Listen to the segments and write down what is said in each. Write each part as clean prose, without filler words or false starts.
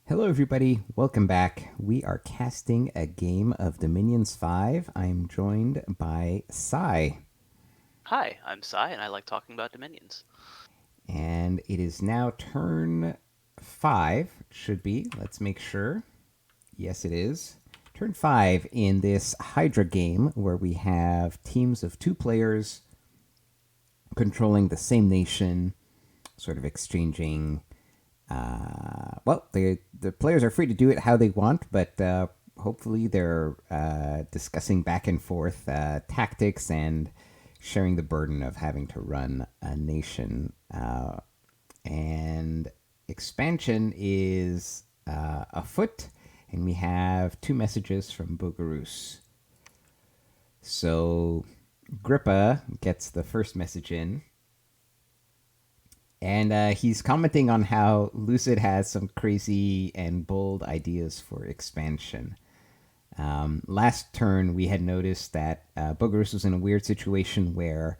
Hello, everybody. Welcome back. We are casting a game of Dominions 5. I'm joined by Sy, Hi, I'm Sai, and I like talking about Dominions. and it is now turn 5. It should be. Let's make sure. Yes, it is. Turn 5 in this Hydra game where we have teams of two players controlling the same nation, sort of exchanging. The players are free to do it how they want, but hopefully they're discussing back and forth tactics and sharing the burden of having to run a nation. And expansion is afoot, and we have two messages from Bogarus. So Grippa gets the first message in, and he's commenting on how Lucid has some crazy and bold ideas for expansion. Last turn, we had noticed that Bogarus was in a weird situation where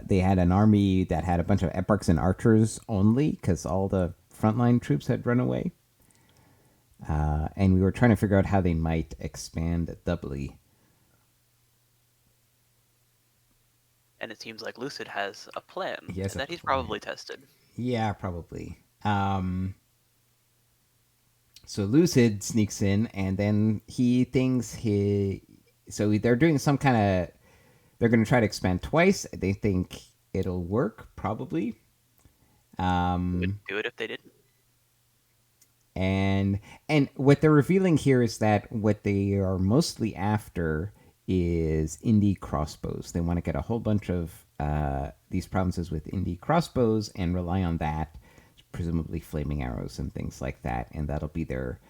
they had an army that had a bunch of eparchs and archers only because all the frontline troops had run away. And we were trying to figure out how they might expand doubly. And it seems like Lucid has a plan, He has and a that he's plan. probably tested. Yeah, probably. So Lucid sneaks in, and then he thinks he. So they're doing some kind of. They're going to try to expand twice. They think it'll work, probably. Would Um, do it if they didn't. and and what they're revealing here is that what they are mostly after is indie crossbows. They want to get a whole bunch of these provinces with indie crossbows and rely on that, presumably flaming arrows and things like that, and that'll be their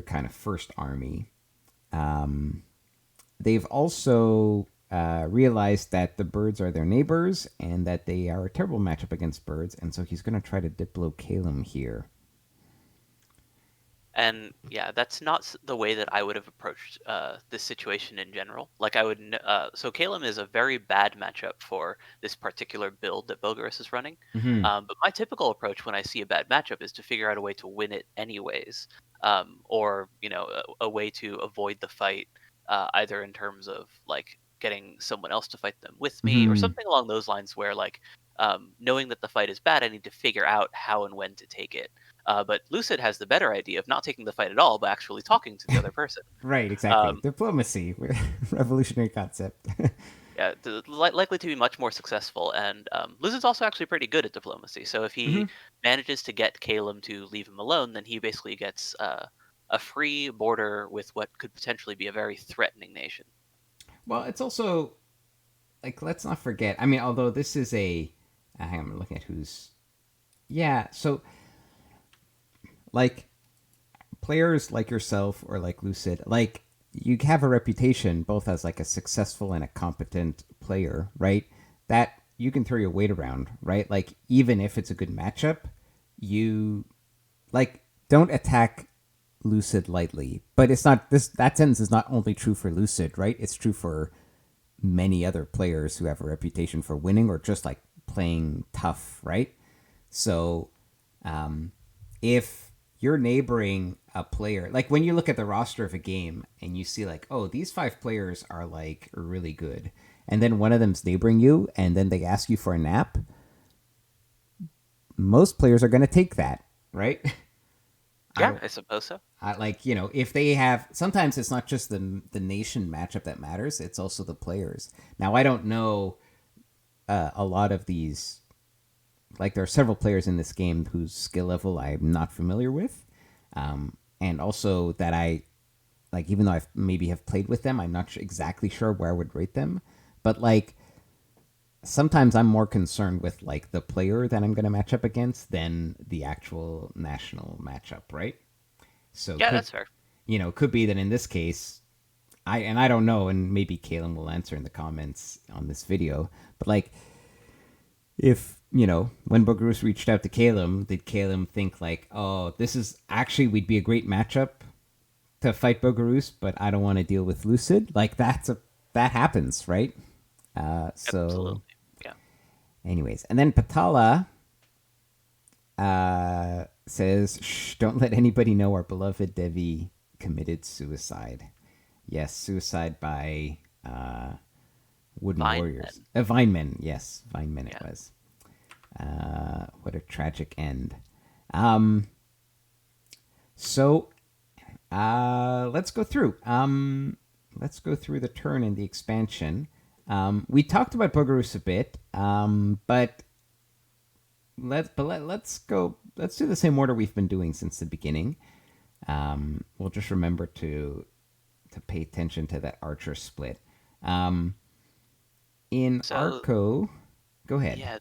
kind of first army. They've also realized that the birds are their neighbors and that they are a terrible matchup against birds, and so he's going to try to diplo Calum here. And yeah, that's not the way that I would have approached this situation in general. Like I would, so Kalem is a very bad matchup for this particular build that Bogarus is running. Mm-hmm. But my typical approach when I see a bad matchup is to figure out a way to win it anyways, or a way to avoid the fight, either in terms of like getting someone else to fight them with me or Mm-hmm. something along those lines, where like knowing that the fight is bad, I need to figure out how and when to take it. But Lucid has the better idea of not taking the fight at all, but actually talking to the other person. Right, exactly. Um, Diplomacy, revolutionary concept. yeah, likely to be much more successful. And Lucid's also actually pretty good at diplomacy. So if Mm-hmm. he manages to get Calum to leave him alone, then he basically gets a free border with what could potentially be a very threatening nation. Well, it's also like let's not forget. I mean, although this is a, hang on, I'm looking at who's. Yeah, so like players like yourself or like Lucid, like you have a reputation both as like a successful and a competent player, right? That you can throw your weight around, right? Like even if it's a good matchup, you like don't attack Lucid lightly. But it's not this that sentence is not only true for Lucid, right? It's true for many other players who have a reputation for winning or just like playing tough, right? So if you're neighboring a player, like when you look at the roster of a game and you see like, oh, these five players are like really good, and then one of them's neighboring you, and then they ask you for a nap, most players are going to take that, right? I Yeah, don't. I suppose so. Like if they have, sometimes it's not just the nation matchup that matters; it's also the players. Now I don't know a lot of these. Like there are several players in this game whose skill level I'm not familiar with, and also that I like. Even though I maybe have played with them, I'm not exactly sure where I would rate them. But like sometimes I'm more concerned with like the player that I'm going to match up against than the actual national matchup, right? So Yeah, that's fair. could be that in this case, I don't know, and maybe Kalen will answer in the comments on this video, but like if when Bogarus reached out to Calum, did Calum think like, oh, this is actually we'd be a great matchup to fight Bogarus, but I don't want to deal with Lucid? Like that happens, right? So, Absolutely. Yeah. anyways, and then Patala, says, "Shh, don't let anybody know our beloved Devi committed suicide." Yes, suicide by Wooden Vine Warriors. men. Vinemen, yes. Vinemen it Yeah. was. What a tragic end. Um, so let's go through. Let's go through the turn and the expansion. We talked about Boogaroos a bit, but let's go. Let's do the same order we've been doing since the beginning. We'll just remember to pay attention to that archer split. Um, in So Arco, go ahead. yeah,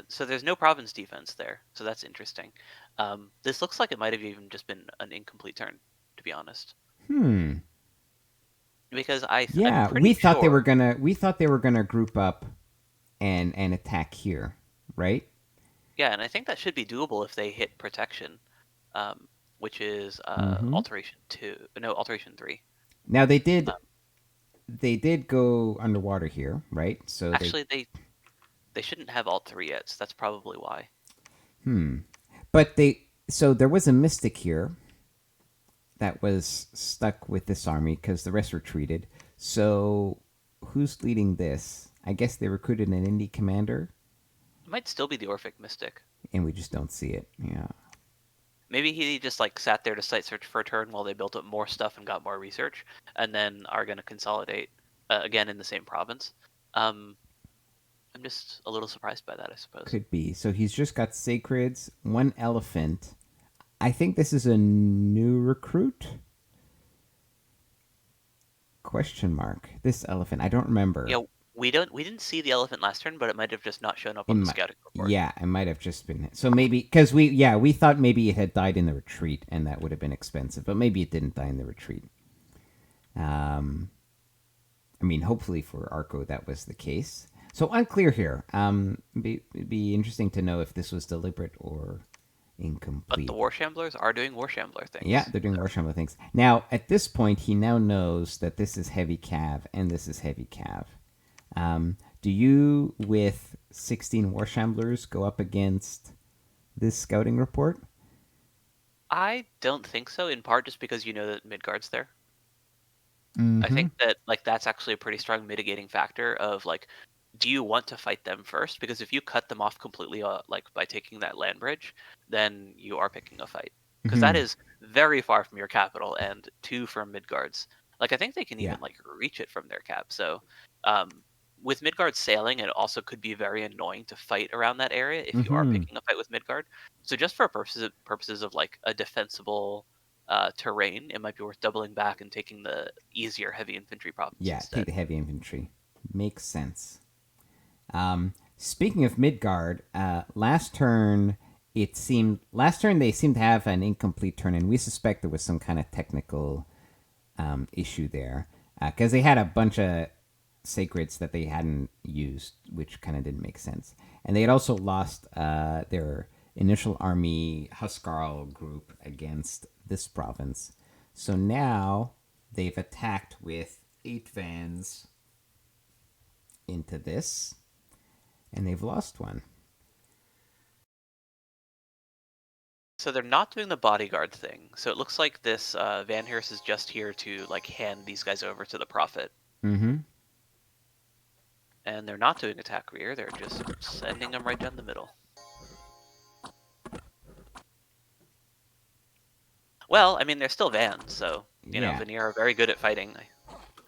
so there's no province defense there, so that's interesting. This looks like it might have even just been an incomplete turn, to be honest, Hmm. because I'm Yeah, pretty sure. we thought they were gonna group up and attack here, right? Yeah, and I think that should be doable if they hit protection, um, which is Mm-hmm. alteration 2, no, alteration 3. Now Um, they did go underwater here, right? So they Actually, they shouldn't have alt 3 yet, so that's probably why. but they so there was a mystic here that was stuck with this army because the rest retreated. So who's leading this? I guess they recruited an indie commander, It might still be the Orphic Mystic. and we just don't see it. Yeah. Maybe he just like sat there to site search for a turn while they built up more stuff and got more research, and then are going to consolidate again in the same province. Um, I'm just a little surprised by that, I suppose. Could be. So he's just got sacreds, one elephant. I think this is a new recruit. Question mark. This elephant. I don't remember. Yeah, we didn't see the elephant last turn, but it might have just not shown up on In the my scouting report. yeah, it might have just been so maybe because we thought maybe it had died in the retreat and that would have been expensive, but maybe it didn't die in the retreat. Um, I mean, hopefully for Arco that was the case. So unclear here. It'd be interesting to know if this was deliberate or But the incomplete. War Shamblers are doing War Shambler Yeah, things. they're doing So Warhammer things. Now, at this point, he now knows that this is heavy cav and this is heavy cav. Do you, with 16 Warshamblers, go up against this scouting report? I don't think so. In part, just because you know that Midgard's there. I Mm-hmm. think that like that's actually a pretty strong mitigating factor of like, do you want to fight them first? Because if you cut them off completely, like by taking that land bridge, then you are picking a fight. Because that Mm-hmm. is very far from your capital and 2 from Midgard's. Like I think they can Yeah. even like reach it from their cap. So, um, with Midgard sailing, it also could be very annoying to fight around that area if you are Mm-hmm. picking a fight with Midgard. So just for purposes of like a defensible terrain, it might be worth doubling back and taking the easier heavy infantry province Yeah, take instead. the heavy infantry. Makes sense. Speaking of Midgard, last turn they seemed to have an incomplete turn, and we suspect there was some kind of technical issue there because they had a bunch of sacreds that they hadn't used, which kind of didn't make sense. And they had also lost their initial army Huskarl group against this province. So now they've attacked with 8 vans into this, and they've lost one. So they're not doing the bodyguard thing. So it looks like this Van Harris is just here to like hand these guys over to the Prophet. Mm-hmm. And they're not doing attack rear, they're just sending them right down the middle. Well, I mean, they're still Vans, so, you know, Yeah. Veneer are very good at fighting.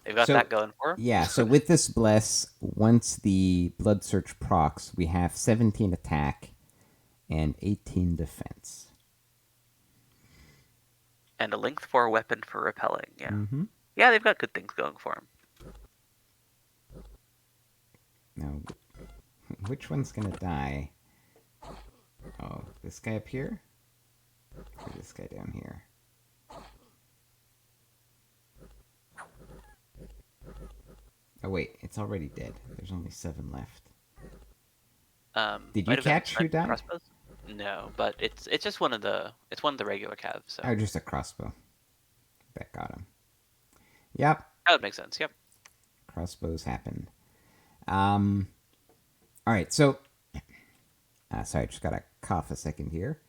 They've got So that going for them. yeah. So with this bless, once the blood search procs, we have 17 attack and 18 defense. And a length 4 weapon for repelling, yeah. Mm-hmm. Yeah, they've got good things going for them. Now, which one's gonna die? Oh, this guy up here, or this guy down here? Oh wait, it's already dead. There's only 7 left. Did you Might have been catch who sniper died? crossbows. No, but it's just one of the regular calves, so Oh, just a crossbow. That got him. Yep, that would make sense. Yep. crossbows happen. Um, all right, so sorry, I just gotta cough a second here.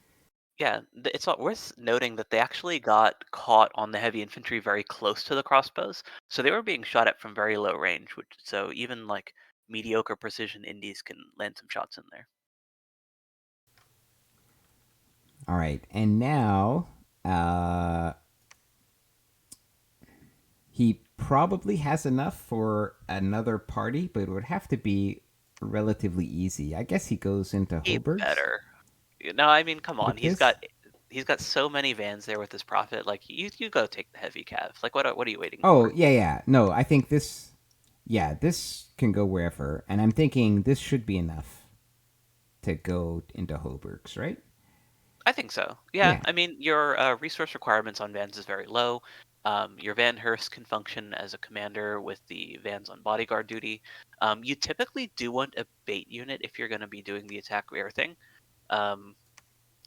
Yeah, it's worth noting that they actually got caught on the heavy infantry very close to the crossbows, so they were being shot at from very low range. So even like mediocre precision indies can land some shots in there. All right, and now uh, he probably has enough for another party, but it would have to be relatively easy. I guess he goes into He Hoburgs better. No, I mean, come on. with He's this. got so many vans there with his profit. Like you go take the heavy cav. Like what are you waiting Oh, for? yeah, yeah. No, I think this, yeah, this can go wherever. And I'm thinking this should be enough to go into Hoburgs, right? I think so. Yeah, Yeah. I mean, your resource requirements on vans is very low. Your Van Hurst can function as a commander with the vans on bodyguard duty. You typically do want a bait unit if you're going to be doing the attack rear thing, um,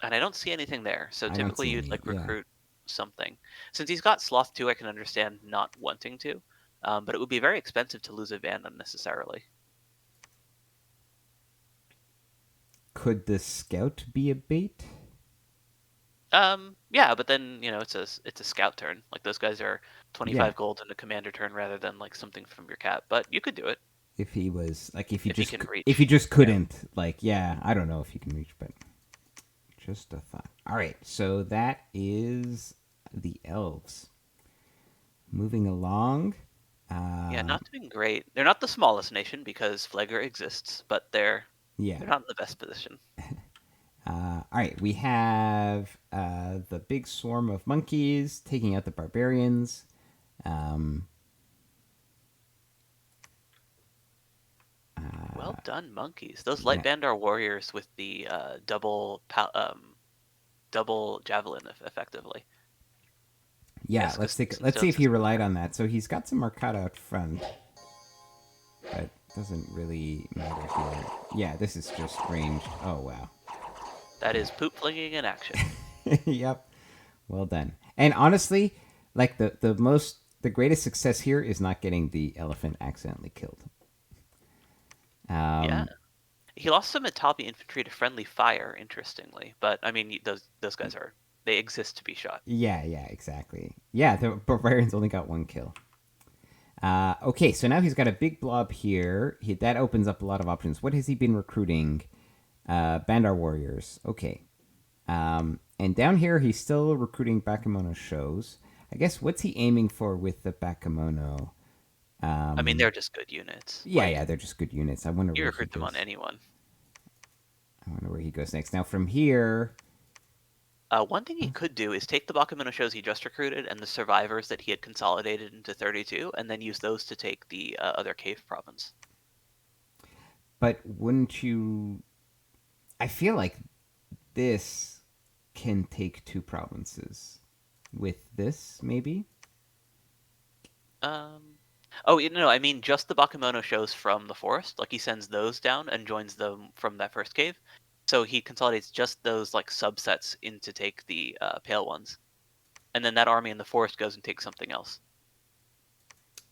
and I don't see anything there. So I don't typically see you'd any. like Yeah. recruit something. Since he's got Sloth too, I can understand not wanting to, but it would be very expensive to lose a van unnecessarily. Could the scout be a bait? Yeah, but then it's a scout turn. Like those guys are Yeah. 25 gold in a commander turn rather than like something from your cap. But you could do it If he was like, if he can if he reach. just Yeah. couldn't, like, yeah, I don't know if he can reach, but just a thought. All right. So that is the elves. Moving along. Yeah, Uh, not doing great. They're not the smallest nation because Flegger exists, but yeah. they're not in the best position. All right, we have the big swarm of monkeys taking out the barbarians. Um, Well done, monkeys. Those light yeah, bandar warriors with the double javelin effectively. yeah. Yes, because Let's see stones if he is relied better. on that. So he's got some Arcata out front, but doesn't really matter here. Yeah, this is just ranged. Oh wow. That is poop flinging in action. Yep. Well done. And honestly, like the greatest success here is not getting the elephant accidentally killed. Yeah. Um, He lost some Atabi infantry to friendly fire, interestingly. But I mean, those guys they exist to be shot. yeah, yeah, exactly. Yeah, the barbarians only got one kill. Okay, so now he's got a big blob here. That opens up a lot of options. What has he been recruiting? Bandar warriors. Okay. And down here, he's still recruiting Bakemono shows. I guess what's he aiming for with the Bakemono? I mean, they're just good units. Yeah, yeah, Like they're just good units. I wonder you where he recruit them on goes. anyone. I wonder where he goes next. Now from here, One thing he could do is take the Bakumono shows he just recruited and the survivors that he had consolidated into 32, and then use those to take the other cave province. but wouldn't you? I feel like this can take two provinces. With this, maybe. Um, oh, no, I mean just the Bakumono shows from the forest. Like he sends those down and joins them from that first cave. So he consolidates just those like subsets in to take the pale ones, and then that army in the forest goes and takes something else.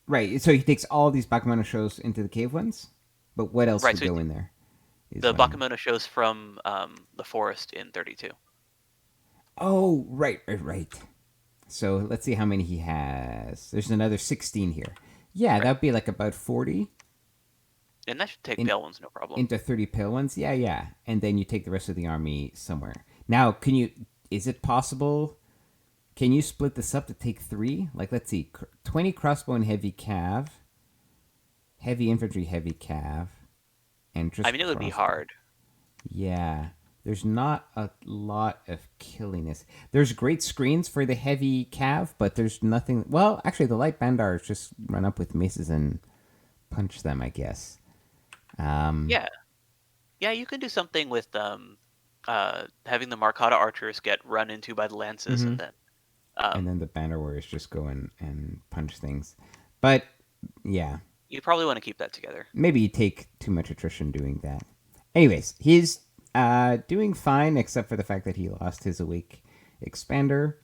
Right. So he takes all these Bakemono shows into the cave ones, but what else Right. would So go in there? Is the what I'm. Bakumono shows from the forest in 32. Oh, right, right, right. So let's see how many he has. There's another 16 here. Yeah, Right. that'd be like about 40 And that should take in, pale ones no problem. into 30 pale ones. Yeah, yeah. And then you take the rest of the army somewhere. Now, can you? Is it possible? Can you split this up to take three? Like, let's see, 20 crossbow and heavy cav, heavy infantry, heavy cav, and I just mean, it would be crossbow. hard. Yeah, there's not a lot of killiness. There's great screens for the heavy cav, but there's nothing. Well, actually, the light bandars just run up with maces and punch them, I guess. Um, Yeah, yeah, you can do something with having the Marcata archers get run into by the lances, hmm and then And then um, the banner warriors just go and punch things. But yeah, you probably want to keep that together. maybe you take too much attrition doing that. Anyways, he's doing fine except for the fact that he lost his awake expander.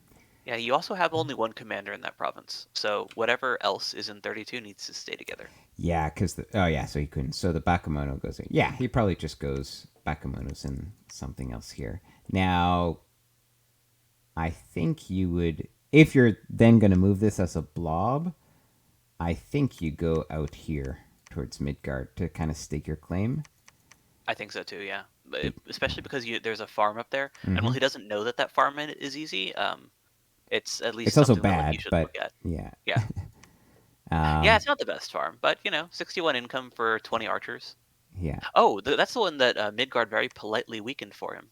Yeah, you also have only one commander in that province, so whatever else is in 32 needs to stay together. Yeah, because oh yeah, so he couldn't. So the Bakemono goes in. Yeah, he probably just goes Bakemono's in something else here. Now, I think you would, if you're then going to move this as a blob, I think you go out here towards Midgard to kind of stake your claim. I think so too. Yeah, especially because there's a farm up there, and Mm-hmm. while he doesn't know that that farm is easy, it's at least It's also something that like you bad, should but look at. yeah. Yeah, yeah, um, it's not the best farm, but 61 income for 20 archers. yeah. Oh, that's the one that Midgard very politely weakened for him.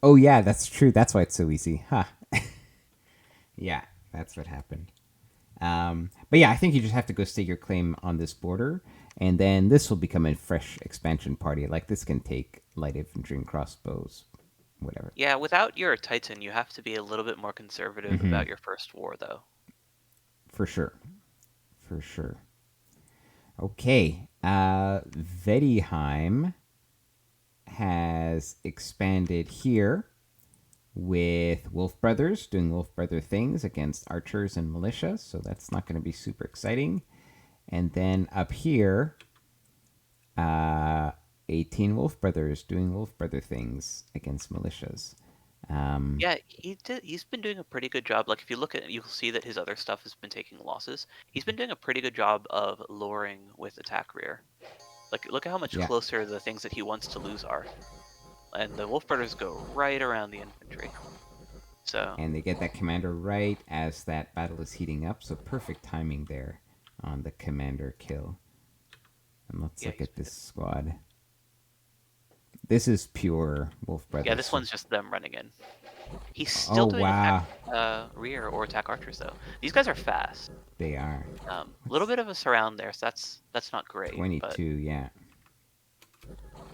Oh, yeah, that's true. That's why it's so easy. Huh. Yeah, that's what happened. But yeah, I think you just have to go stake your claim on this border, and then this will become a fresh expansion party. Like, this can take light infantry and crossbows, whatever. Yeah, without your Titan, you have to be a little bit more conservative Mm-hmm. about your first war, though. For sure. For sure. Okay. Vedheim has expanded here with Wolf Brothers doing Wolf Brother things against archers and militia, so that's not going to be super exciting. And then up here, 18 Wolf Brothers doing Wolf Brother things against militias. Yeah, he's been doing a pretty good job. Like if you look at it, you'll see that his other stuff has been taking losses. He's been doing a pretty good job of luring with attack rear. Like look at how much Yeah, closer the things that he wants to lose are. And the Wolf Brothers go right around the infantry. So and they get that commander right as that battle is heating up, so perfect timing there on the commander kill. And let's yeah, look at this squad. This is pure Wolf Brothers. yeah, this one's just them running in. He's Oh, still doing attack wow. rear or attack archers though. These guys are fast. They are. A little bit of a surround there, so that's not great. 22, yeah.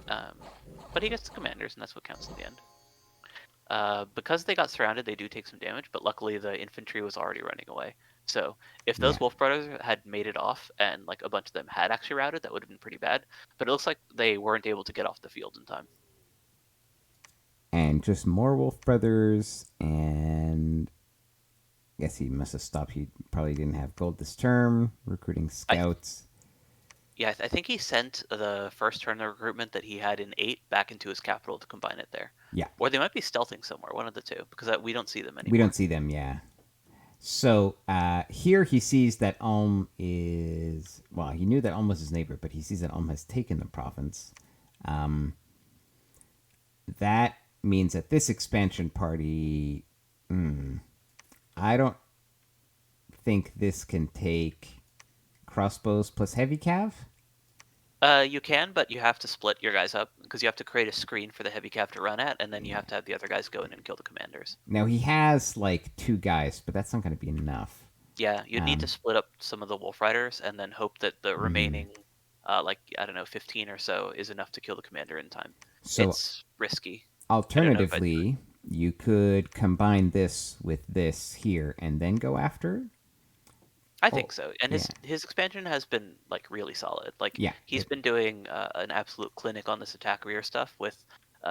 Um, but he gets the commanders, and that's what counts in the end. Because they got surrounded, they do take some damage, but luckily the infantry was already running away. So if those Yeah. Wolf Brothers had made it off and like a bunch of them had actually routed, that would have been pretty bad. But it looks like they weren't able to get off the field in time. And just more Wolf Brothers, and I guess he must have stopped. He probably didn't have gold this term, recruiting scouts. I think he sent the first turn of recruitment that he had in 8 back into his capital to combine it there. Yeah. Or they might be stealthing somewhere, one of the two, because we don't see them anymore. We don't see them, yeah. So here he sees that Ulm is, well, he knew that Ulm was his neighbor, but he sees that Ulm has taken the province. That means that this expansion party, I don't think this can take crossbows plus heavy cav. You can, but you have to split your guys up because you have to create a screen for the heavy cav to run at, and then you have to have the other guys go in and kill the commanders. Now he has like 2 guys, but that's not going to be enough. Yeah, you'd need to split up some of the Wolf Riders and then hope that the remaining, like, I don't know, 15 or so is enough to kill the commander in time. So it's risky. alternatively, you could combine this with this here and then go after. I think so, and his expansion has been like really solid. Like he's been doing an absolute clinic on this attack rear stuff with,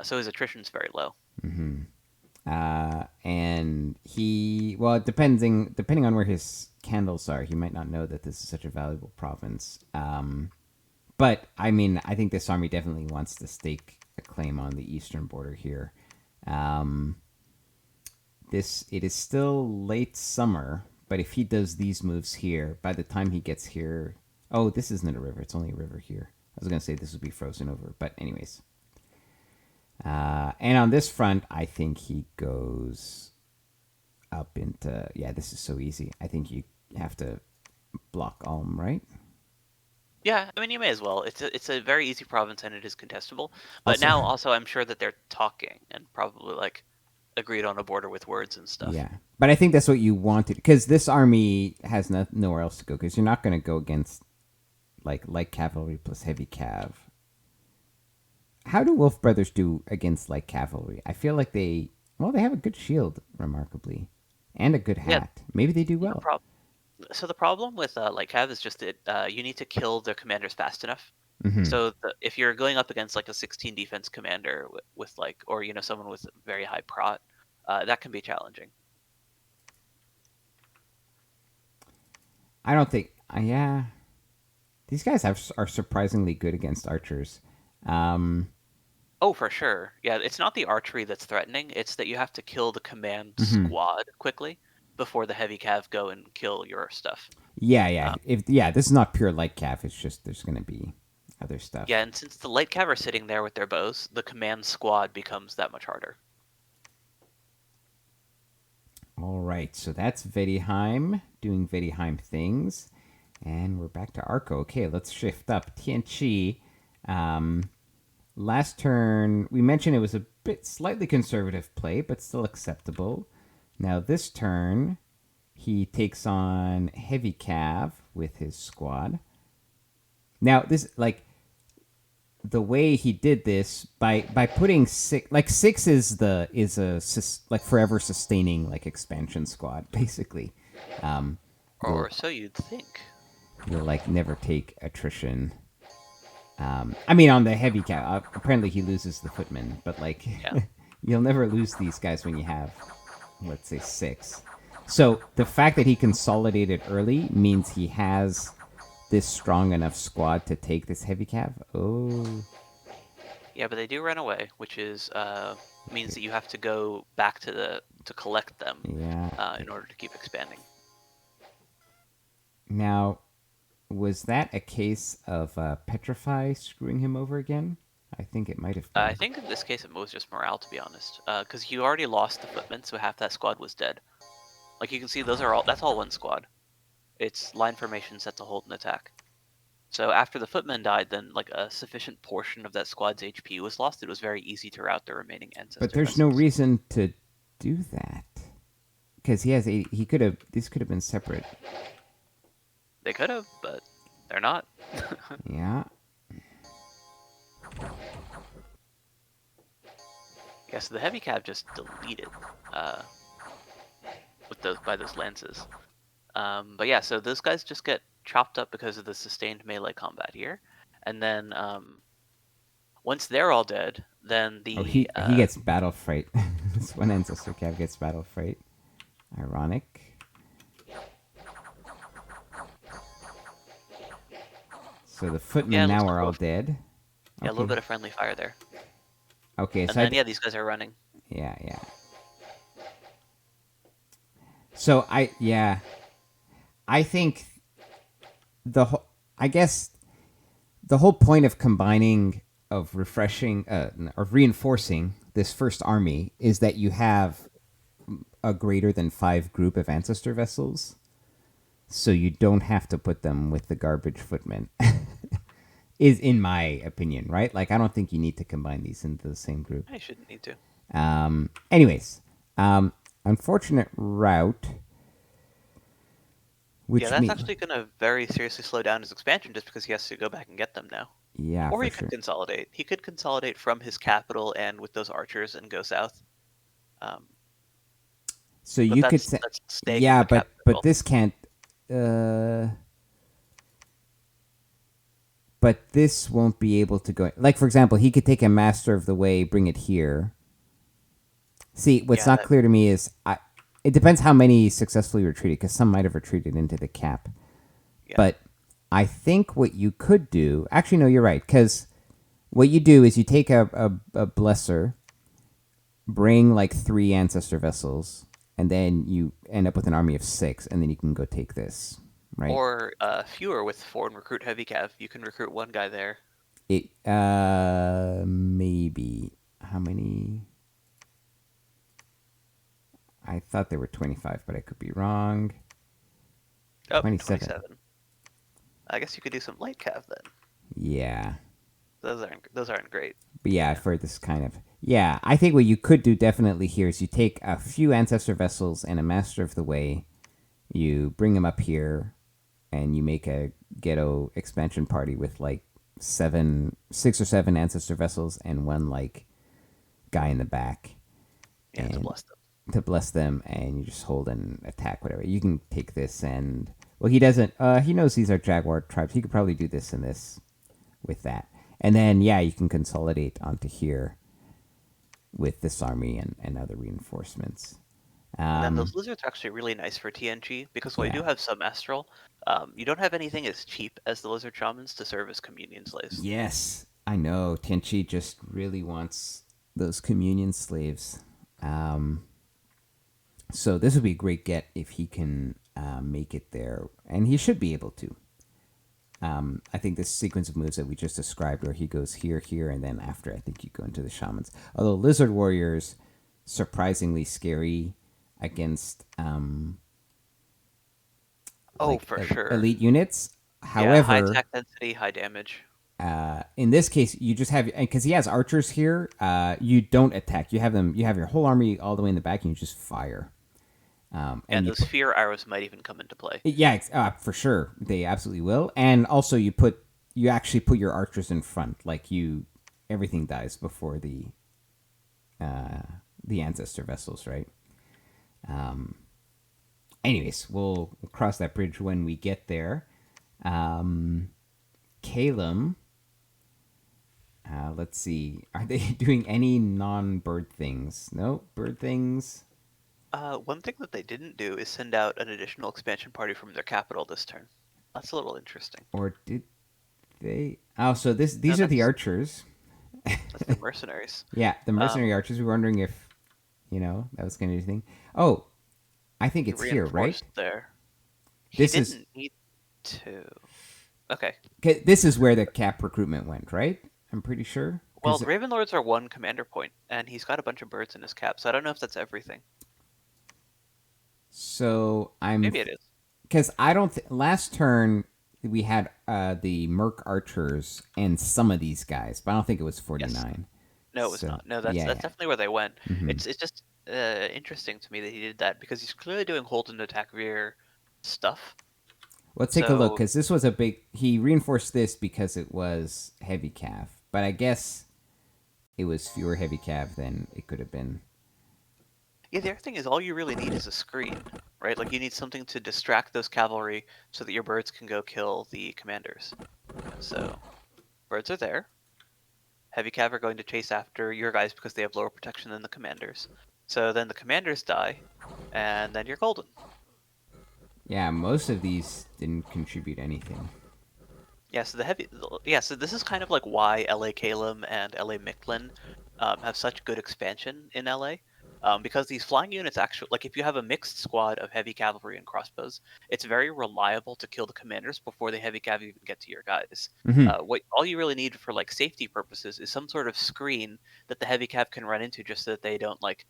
so his attrition's very low. Mm-hmm. And he, well, depending on where his candles are, he might not know that this is such a valuable province. But I mean, I think this army definitely wants to stake a claim on the eastern border here. It is still late summer, but if he does these moves here, by the time he gets here, oh, this isn't a river; it's only a river here. I was gonna say this would be frozen over, but anyways. And on this front, I think he goes up into, yeah, this is so easy. I think you have to block Ulm, right? Yeah, I mean you may as well. It's a very easy province and it is contestable. But now also I'm sure that they're talking and probably like agreed on a border with words and stuff. Yeah, but I think that's what you wanted because this army has nowhere else to go because you're not going to go against like light cavalry plus heavy cav. How do Wolf Brothers do against light cavalry? I feel like they have a good shield, remarkably, and a good hat. Yeah, maybe they do well. So the problem with light cav is just that you need to kill the commanders fast enough. Mm-hmm. So if you're going up against like a 16 defense commander with like, or someone with very high prot, that can be challenging. I don't think. Yeah, these guys are surprisingly good against archers. Oh, for sure. Yeah, it's not the archery that's threatening. It's that you have to kill the command Hmm. squad quickly before the heavy cav go and kill your stuff. Yeah, yeah. Um, If this is not pure light cav. It's just there's gonna be other stuff. yeah, and since the light cav are sitting there with their bows, the command squad becomes that much harder. All right, so that's Vedheim doing Vedheim things, and we're back to Arco. Okay, let's shift up. Tianchi. Um, Last turn, we mentioned it was a bit slightly conservative play, but still acceptable. Now this turn, he takes on Heavy Cav with his squad. Now this the way he did this by putting six, like six is a like forever sustaining like expansion squad basically. Um, Or you'll so you'd think. you'll like never take attrition. I mean, on the heavy cat, apparently he loses the footman, but like, Yeah. you'll never lose these guys when you have, let's say, six. So the fact that he consolidated early means he has this strong enough squad to take this heavy cav. Oh, Yeah, but they do run away, which is means that you have to go back to collect them yeah. in order to keep expanding. Now, was that a case of Petrify screwing him over again? I think it might have I been. think in this case it was just morale, to be honest, because you already lost the footmen, so half that squad was dead. Like you can see, that's all one squad. It's line formation set to hold an attack. So after the footmen died, then like a sufficient portion of that squad's HP was lost. It was very easy to route the remaining But ancestor there's no vessels. reason to do that because he could have. This could have been separate. They could have, but they're not. Yeah. Yeah, so the heavy cab just deleted uh, by those lances. But yeah, so those guys just get chopped up because of the sustained melee combat here, and then once they're all dead, then Oh, the he gets battle freight. This one ancestor cav gets battle freight. Ironic. So the yeah, footmen it looks now like are all dead. a little Okay. bit of friendly fire there, Okay. and then yeah, these guys are running. Yeah, yeah. So I think the whole I guess the whole point of combining of refreshing of reinforcing this first army is that you have a greater than 5 group of ancestor vessels, so you don't have to put them with the garbage footmen. Is in my opinion, right? Like I don't think you need to combine these into the same group. I shouldn't need to. Anyways, unfortunate route, Yeah, which that's me, actually going to very seriously slow down his expansion just because he has to go back and get them now. yeah, Or for he could sure. consolidate. He could consolidate from his capital and with those archers and go south. Um, So but you could say, that's staying in yeah, the but capital. this can't. Uh, but this won't be able to go. Like for example, he could take a master of the way, bring it here. See, what's Yeah, not that, clear to me is it depends how many successfully retreated, because some might have retreated into the cap. yeah, But I think what you could do, actually, no, you're right, because what you do is you take a blesser, bring like 3 ancestor vessels, and then you end up with an army of 6, and then you can go take this, right? or fewer with foreign recruit heavy cav. You can recruit one guy there. It maybe how many? I thought there were 25, but I could be wrong. Oh, 27. 27. I guess you could do some light cav then. Yeah. Those aren't great. But yeah, Yeah, for this kind of yeah, I think what you could do definitely here is you take a few ancestor vessels and a master of the way, you bring them up here, and you make a ghetto expansion party with like 6 or 7 ancestor vessels and one like guy in the back, yeah, to and bless them. to bless them, and you just hold and attack whatever. You can take this and well, he doesn't. He knows these are jaguar tribes. He could probably do this and this with that, and then yeah, you can consolidate onto here with this army and other reinforcements. And then Um, those lizards are actually really nice for TNG because while you yeah, do have some astral, you don't have anything as cheap as the lizard shamans to serve as communion slaves. yes, I know Tenchi just really wants those communion slaves. Um, so this would be a great get if he can make it there, and he should be able to. I think this sequence of moves that we just described, where he goes here, here, and then after, I think you go into the shamans. Although lizard warriors, surprisingly scary against Oh, like for sure. elite units. Yeah, high However, attack density, high damage. in this case, you just have because he has archers here. You don't attack. You have them. You have your whole army all the way in the back, and you just fire. And And you those put fear arrows might even come into play. yeah, for sure they absolutely will. And also, you actually put your archers in front. Like you, everything dies before the ancestor vessels, right? Anyways, we'll cross that bridge when we get there. Calum, let's see. Are they doing any non-bird things? No bird things. One thing that they didn't do is send out an additional expansion party from their capital this turn. That's a little interesting. Or did they? Oh, so No, these are the archers. that's the mercenaries. Yeah, the Um, mercenary archers. We were wondering if that was going to do anything. Oh, I think he it's here, right? reinforced there. He This is didn't need to. Okay. this is where the cap recruitment went, right? I'm pretty sure Well, because the Raven Lords are one commander point, and he's got a bunch of birds in his cap, so I don't know if that's everything. so I'm Maybe it is. because I don't last turn we had the merc archers and some of these guys, but I don't think it was Yes. 49. No, it was So not. No, that's yeah, that's yeah. definitely where they went. Hmm. It's just interesting to me that he did that because he's clearly doing hold and attack veer stuff. Let's take a look So because this was a big. He reinforced this because it was heavy cav, but I guess it was fewer heavy cav than it could have been. yeah, the other thing is all you really need is a screen, right? Like you need something to distract those cavalry so that your birds can go kill the commanders. So birds are there. Heavy cav are going to chase after your guys because they have lower protection than the commanders. So then the commanders die, and then you're golden. Yeah, most of these didn't contribute anything. Yeah, so so this is kind of like why LA Calum and LA Micklin have such good expansion in LA. Because these flying units actually, like if you have a mixed squad of heavy cavalry and crossbows, it's very reliable to kill the commanders before the heavy cav even get to your guys. Hmm. What all you really need for like safety purposes is some sort of screen that the heavy cav can run into, just so that they don't like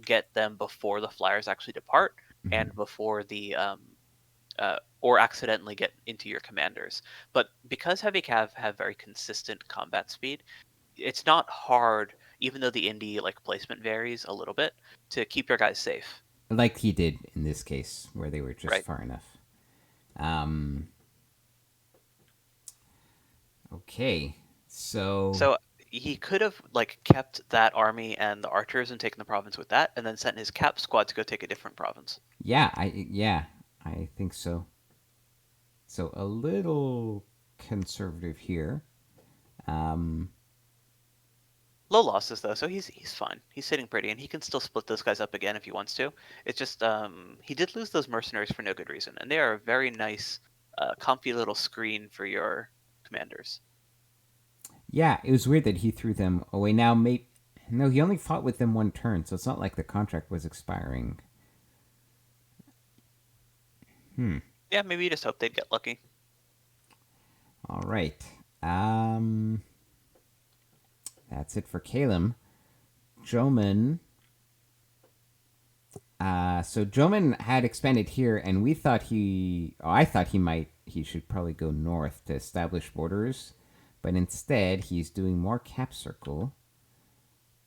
get them before the flyers actually depart Hmm. and before the or accidentally get into your commanders. But because heavy cav have very consistent combat speed, it's not hard, even though the indie like placement varies a little bit, to keep your guys safe, Like he did in this case, where they were just right? far enough. Um, okay, so So he could have like kept that army and the archers and taken the province with that, and then sent his cap squad to go take a different province. I think so. So a little conservative here. Um, Low losses though, so he's fine. He's sitting pretty, and he can still split those guys up again if he wants to. It's just he did lose those mercenaries for no good reason, and they are a very nice, comfy little screen for your commanders. yeah, it was weird that he threw them away. Now, no, he only fought with them one turn, so it's not like the contract was expiring. Hmm. Yeah, maybe you just hope they'd get lucky. All right. Um, that's it for Calum. Joman. So Joman had expanded here, and we thought I thought he should probably go north to establish borders, but instead he's doing more cap circle.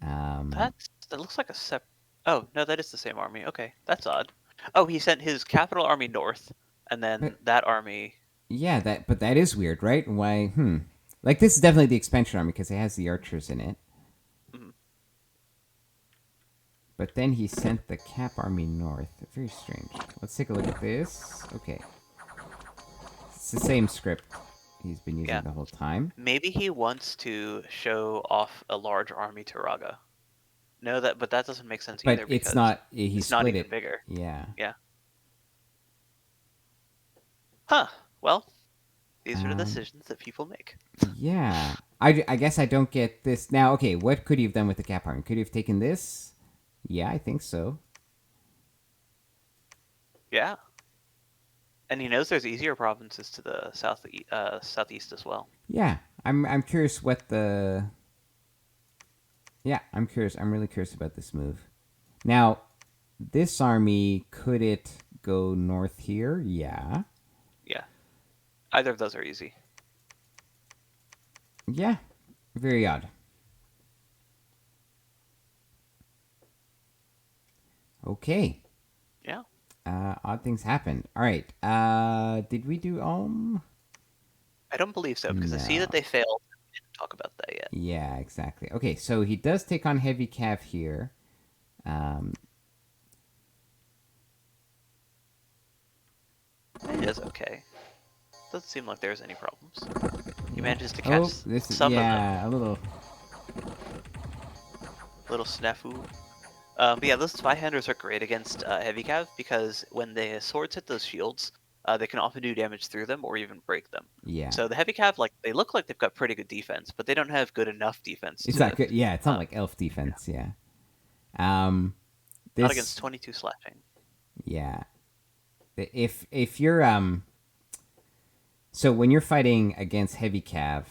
Um, That looks like a sep. Oh no, that is the same army. Okay, that's odd. Oh, he sent his capital army north, and then but that army. yeah, but that is weird, right? Why? Like this is definitely the expansion army because it has the archers in it. Mhm. But then he sent the cap army north. Very strange. Let's take a look at this. Okay, it's the same script he's been using Yeah, the whole time. maybe he wants to show off a large army to Raga. No, but that doesn't make sense But either it's because not. He it's not split even it. bigger. Yeah. Yeah. Huh. Well, these are the Um. decisions that people make. Yeah. I guess I don't get this now. Okay, what could he have done with the cap army? Could he have taken this? Yeah, I think so. Yeah. And he knows there's easier provinces to the southeast as well. Yeah, I'm curious what the. Yeah, I'm curious. I'm really curious about this move. Now, this army, could it go north here? Yeah. Yeah. Either of those are easy. Yeah. Very odd. Okay. Yeah. Odd things happened. All right. Did we do I don't believe so, because I see No. that they failed. We didn't talk about that yet. Yeah, exactly. Okay, so he does take on heavy cav here. It is okay. Doesn't seem like there's any problems. He manages to Oh, catch this is some of them. yeah, a little. Little snafu. But yeah, those Spyhanders are great against heavy cav, because when the swords hit those shields, they can often do damage through them or even break them. Yeah. So the heavy cav, like, they look like they've got pretty good defense, but they don't have good enough defense. It's not good. Yeah, it's not like elf defense. Yeah. This. Not against 22 slashing. Yeah. If you're so when you're fighting against heavy cav,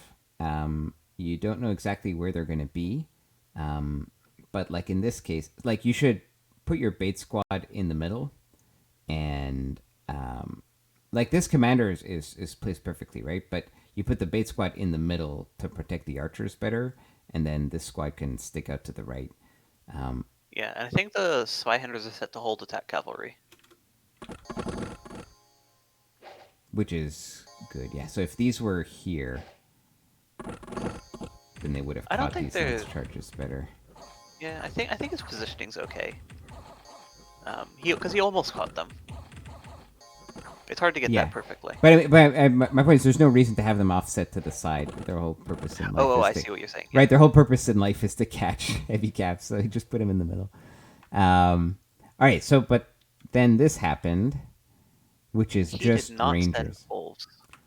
you don't know exactly where they're going to be. But like in this case, like you should put your bait squad in the middle, and like this commander is placed perfectly, right? But you put the bait squad in the middle to protect the archers better, and then this squad can stick out to the right. Yeah, and I think the Spyhanders are set to hold attack cavalry. Which is good, yeah. So if these were here, then they would have I don't caught think these lance they're- charges better. Yeah, I think his positioning's okay. Because he almost caught them. It's hard to get Yeah. that perfectly. But my point is, there's no reason to have them offset to the side. Their whole purpose in life Oh, is I to, see what you're saying. right. Their whole purpose in life is to catch heavy caps, so you just put them in the middle. All right. So, but then this happened, which is He just did not send rangers. wolves.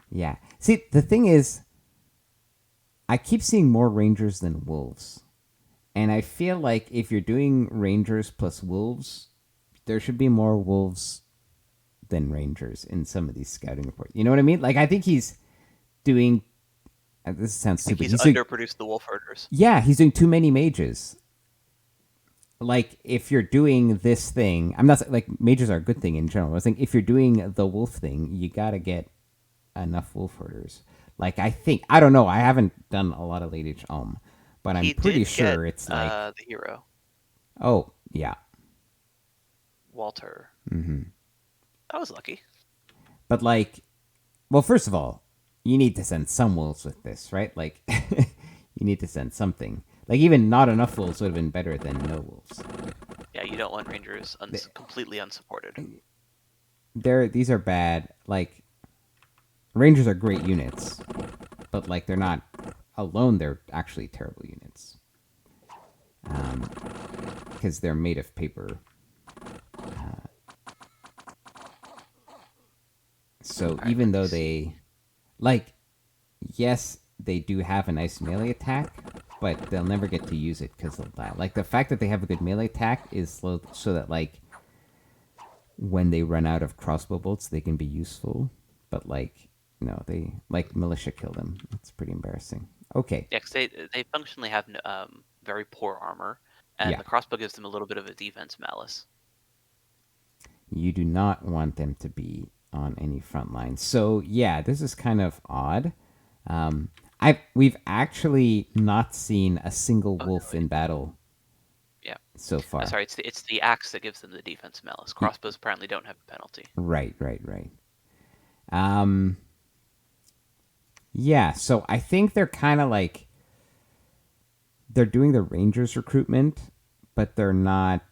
Yeah. See, the thing is, I keep seeing more rangers than wolves, and I feel like if you're doing rangers plus wolves, there should be more wolves than rangers in some of these scouting reports. You know what I mean? Like, I think he's doing. This sounds I think stupid. he's doing, underproduced the wolf herders. yeah, he's doing too many mages. Like, if you're doing this thing, I'm not like mages are a good thing in general. I was thinking if you're doing the wolf thing, you gotta get enough wolf herders. Like, I don't know. I haven't done a lot of late age but I'm He pretty did sure get, it's like, the hero, oh yeah, Walter. mm-hmm. That was lucky. But like, well, first of all, you need to send some wolves with this, right? Like, you need to send something. Like, even not enough wolves would have been better than no wolves. Yeah, you don't want rangers completely unsupported. These are bad. Like, rangers are great units, but like they're not alone. They're actually terrible units because they're made of paper. So Alright, even though let's they, like, yes, they do have a nice melee attack, but they'll never get to use it because of that. Like, the fact that they have a good melee attack is so that, like, when they run out of crossbow bolts, they can be useful. But, like, no, they, like, militia kill them. It's pretty embarrassing. Okay. Yeah, because they functionally have very poor armor, and Yeah. the crossbow gives them a little bit of a defense malice. You do not want them to be on any front line. So yeah, this is kind of odd. We've actually not seen a single wolf in battle. Yeah. So far. Sorry, it's the axe that gives them the defense malice. Crossbows apparently don't have a penalty. Right. Yeah, so I think they're kind of like they're doing the Rangers recruitment, but they're not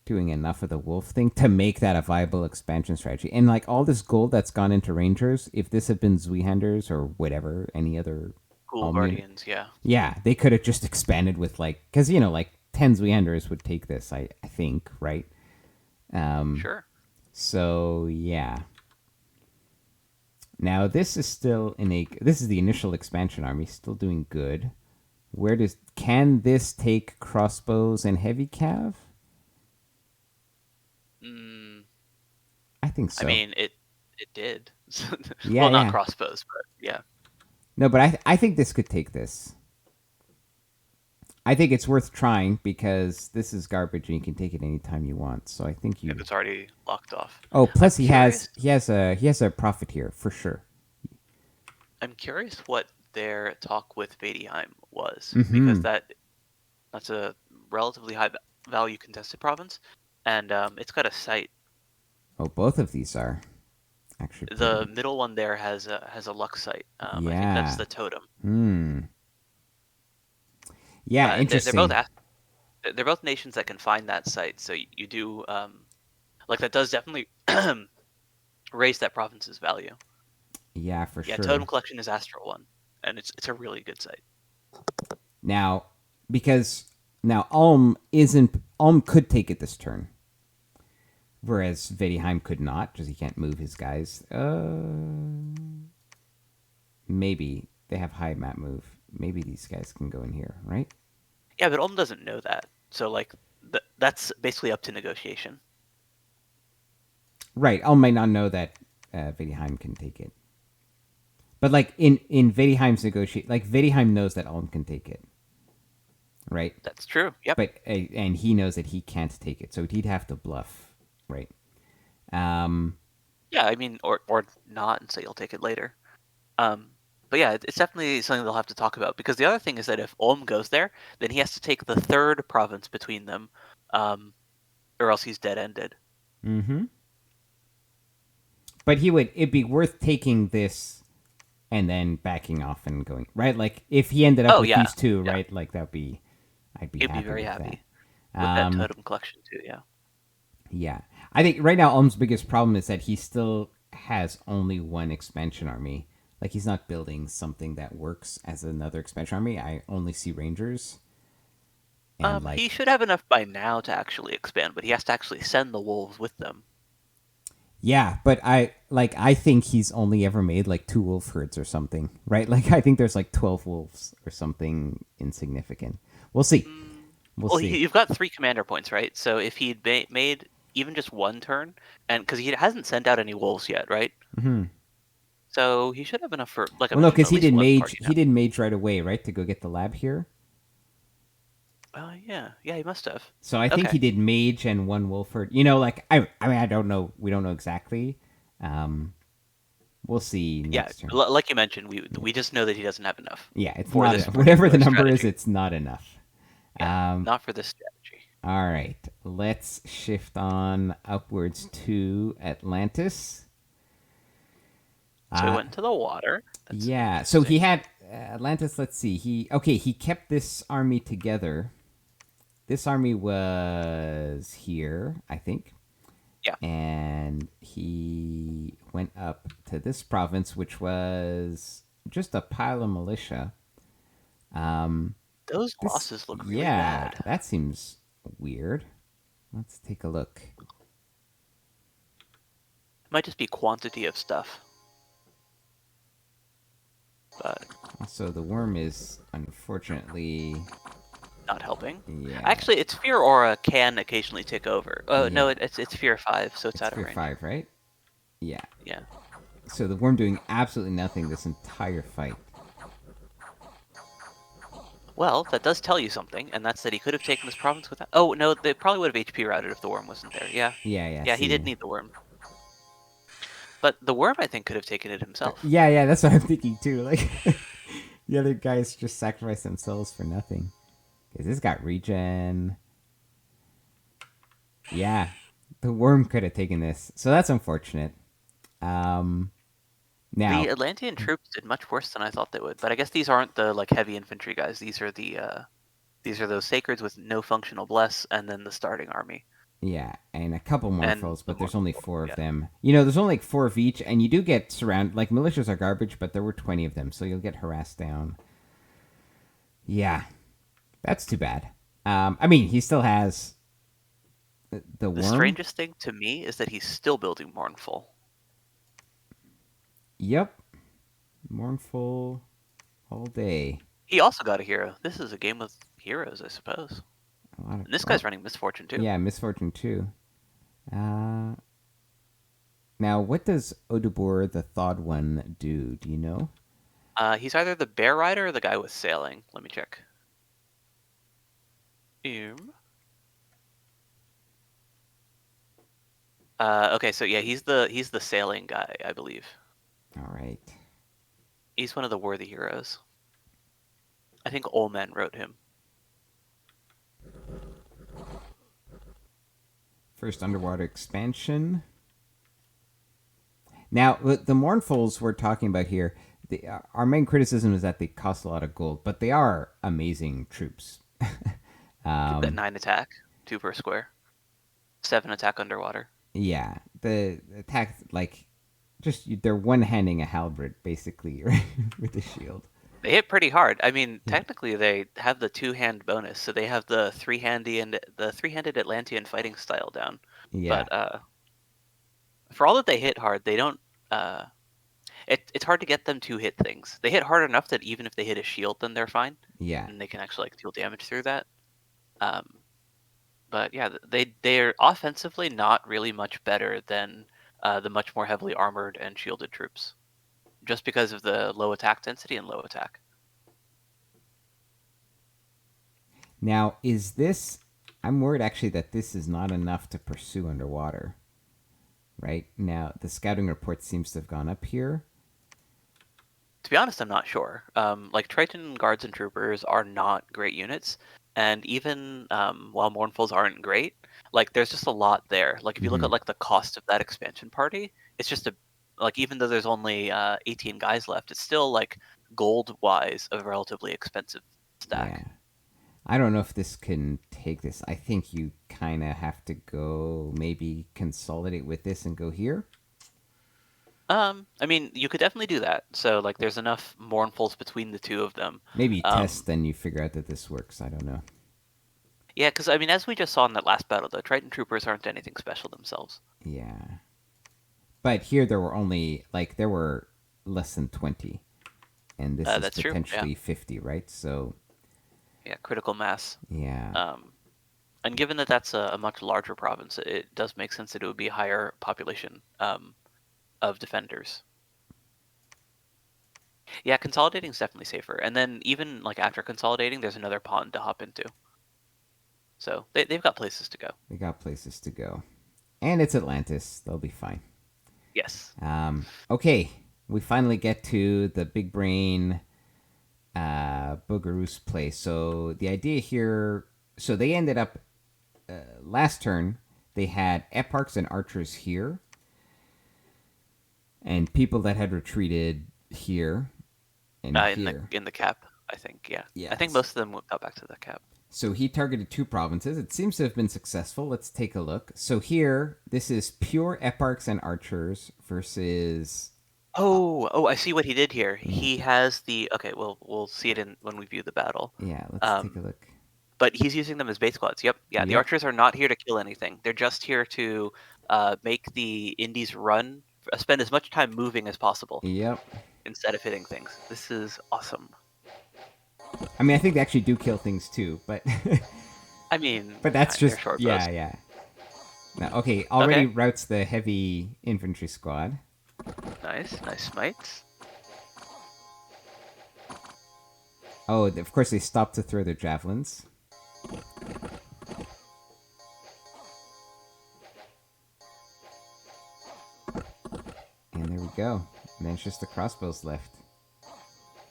doing enough of the wolf thing to make that a viable expansion strategy. And like all this gold that's gone into Rangers, if this had been Zweihanders or whatever, any other Cool Guardians, yeah. Yeah, they could have just expanded with like, because like 10 Zweihanders would take this, I think, right? Sure. So yeah. Now this is still this is the initial expansion army, still doing good. Can this take crossbows and heavy cav? Mm, I think I so. mean, it did. Yeah, Well, not yeah. crossbows, but yeah. No, but I think this could take this. I think it's worth trying because this is garbage and you can take it anytime you want. So I think If you. it's already locked off. Oh, I'm plus curious. he has a profit here for sure. I'm curious what their talk with Vadheim was, because Mm-hmm. that's a relatively high value contested province, and it's got a site. Oh, both of these are actually The pretty. middle one there has a luck site. I think that's Yeah. the totem. Hmm. Yeah. They're both Interesting. they're both nations that can find that site. So you do like that does definitely raise that province's value. Yeah, for Yeah, totem sure. collection is Astral one, and it's a really good site. Now, because now Ulm could take it this turn, whereas Vedheim could not because he can't move his guys. Maybe they have high map move. Maybe these guys can go in here, right? Yeah, but Ulm doesn't know that, so like that's basically up to negotiation. Right. Ulm might not know that Vedheim can take it, but like in Vedheim's negotiate, like Vedheim knows that Ulm can take it, right? That's true. Yep. But and he knows that he can't take it, so he'd have to bluff, right? Um, Yeah, I mean, or not, and say you'll take it later. Um, but yeah, it's definitely something they'll have to talk about, because the other thing is that if Ulm goes there, then he has to take the third province between them, um, or else he's dead ended. mm-hmm. But it'd be worth taking this and then backing off and going, right? Like if he ended up Oh with yeah, these two, yeah, right? Like I'd be he'd be happy very with that. happy with that Um, totem collection too. Yeah. yeah. I think right now Ulm's biggest problem is that he still has only one expansion army. Like he's not building something that works as another expansion army. I only see Rangers and He like should have enough by now to actually expand, but he has to actually send the wolves with them. yeah, but I think he's only ever made like two wolf herds or something, right? Like I think there's like 12 wolves or something insignificant. We'll see. Mm, We'll well, see. you've got 3 commander points, right? So if he'd made even just one turn, and because he hasn't sent out any wolves yet, right? Hmm. So he should have enough for, like I Well, no, mentioned, because at least one party now. he did mage right away, right, to go get the lab here. Oh yeah, yeah, he must have. So I think he Okay. did mage and one Wolford. Like I mean, I don't know. We don't know exactly. Um, we'll see Yeah, next turn. like you mentioned, we just know that he doesn't have enough Yeah, it's for not this enough. Whatever the particular number is, strategy. it's not enough. Yeah, Um, not for this strategy. all right, let's shift on upwards to Atlantis. So he Uh, went into the water. That's yeah. So he interesting. had Atlantis. Let's see. He kept this army together. This army was here, I think, Yeah, and he went up to this province, which was just a pile of militia. Um, those this, losses look really yeah, bad. that seems weird. Let's take a look. It might just be quantity of stuff, but Also, the worm is unfortunately, not helping. yeah, Actually, its fear aura can occasionally tick over. Oh no, yeah, it's fear 5, so it's it's out of fear range. five, right? Yeah. Yeah. So the worm doing absolutely nothing this entire fight. Well, that does tell you something, and that's that he could have taken this province without. Oh no, they probably would have HP routed if the worm wasn't there. Yeah, Yeah, yeah. yeah, he did See, need the worm, but the worm I think could have taken it himself. yeah, yeah. That's what I'm thinking too. Like the other guys just sacrifice themselves for nothing. Because this got regen. Yeah, the worm could have taken this, so that's unfortunate. Um, The now, Atlantean troops did much worse than I thought they would, but I guess these aren't the like heavy infantry guys. These are those sacreds with no functional bless, and then the starting army yeah, and a couple more and foes, the but more. there's only four of Yeah. them. There's only like four of each, and you do get surrounded. Like militias are garbage, but there were 20 of them, so you'll get harassed down. Yeah, that's too bad. I mean, he still has the The worm. strangest thing to me is that he's still building Mournful. Yep. Mournful all day. He also got a hero. This is a game with heroes, I suppose. A lot of, And this guy's running Misfortune too. Yeah, Misfortune too. Now, what does Odubor the Thawed One do? Do you know? He's either the Bear Rider or the guy with sailing. Let me check. Okay, so yeah, he's the sailing guy, I believe. All right. He's one of the worthy heroes. I think Olman wrote him. First underwater expansion. Now, the Mournfuls we're talking about here, our main criticism is that they cost a lot of gold, but they are amazing troops. Got 9 attack, 2 per square, 7 attack underwater. Yeah, the attack, like, just they're one-handing a halberd, basically, right? With the shield. They hit pretty hard. I mean, technically they have the 2-hand bonus, so they have the three-handed Atlantean fighting style down. Yeah. But for all that they hit hard, they don't. It's hard to get them to hit things. They hit hard enough that even if they hit a shield, then they're fine. Yeah. And they can actually deal damage through that. But yeah, they're offensively not really much better than the much more heavily armored and shielded troops, just because of the low attack density and low attack. Now, is this... I'm worried, actually, that this is not enough to pursue underwater. Right? Now, the scouting report seems to have gone up here. To be honest, I'm not sure. Like, Triton guards and troopers are not great units, and even while Mournfuls aren't great, like, there's just a lot there. Like, if you look at, like, the cost of that expansion party, it's just like, even though there's only 18 guys left, it's still, like, gold-wise, a relatively expensive stack. Yeah. I don't know if this can take this. I think you kind of have to go maybe consolidate with this and go here. I mean, you could definitely do that. So, like, there's enough Mournfuls between the two of them. Maybe test, then you figure out that this works. I don't know. Yeah, because, I mean, as we just saw in that last battle, the Triton troopers aren't anything special themselves. Yeah. But here there were only, like, there were less than 20. And this is potentially 50, right? So... Yeah, critical mass. Yeah. And given that that's a much larger province, it does make sense that it would be a higher population of defenders. Yeah, consolidating is definitely safer. And then even like after consolidating, there's another pond to hop into. So they've got places to go. They got places to go. And it's Atlantis. They'll be fine. Yes. Okay. We finally get to the big brain Boogaroos play. So the idea here... So they ended up... last turn, they had eparchs and archers here. And people that had retreated here and here. In the cap, I think, yeah. Yes. I think most of them got back to the cap. So he targeted 2 provinces. It seems to have been successful. Let's take a look. So here, this is pure eparchs and archers versus... Oh, I see what he did here. Yeah. He has the... Okay, well, we'll see it when we view the battle. Yeah, let's take a look. But he's using them as base squads. Yep. Yeah, the archers are not here to kill anything. They're just here to make the indies run, spend as much time moving as possible. Yep. Instead of hitting things. This is awesome. I mean, I think they actually do kill things too, but... I mean... But that's just... Yeah. Now, okay, already routes the heavy infantry squad. Nice smites. Oh, of course they stopped to throw their javelins. And there we go. And then it's just the crossbows left.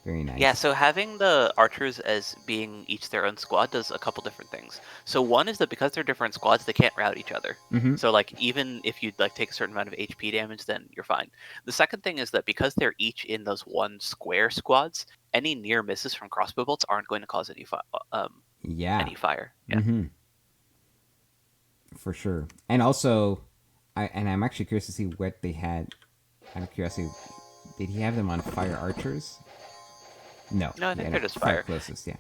Very nice. Yeah, so having the archers as being each their own squad does a couple different things. So one is that because they're different squads, they can't rout each other. Mm-hmm. So like even if you like take a certain amount of HP damage, then you're fine. The second thing is that because they're each in those one square squads, any near misses from crossbow bolts aren't going to cause any any fire. Yeah. Mm-hmm. For sure. And also, I'm actually curious to see what they had. Out of curiosity, did he have them on fire archers? No, I think they're just fire closest, yeah.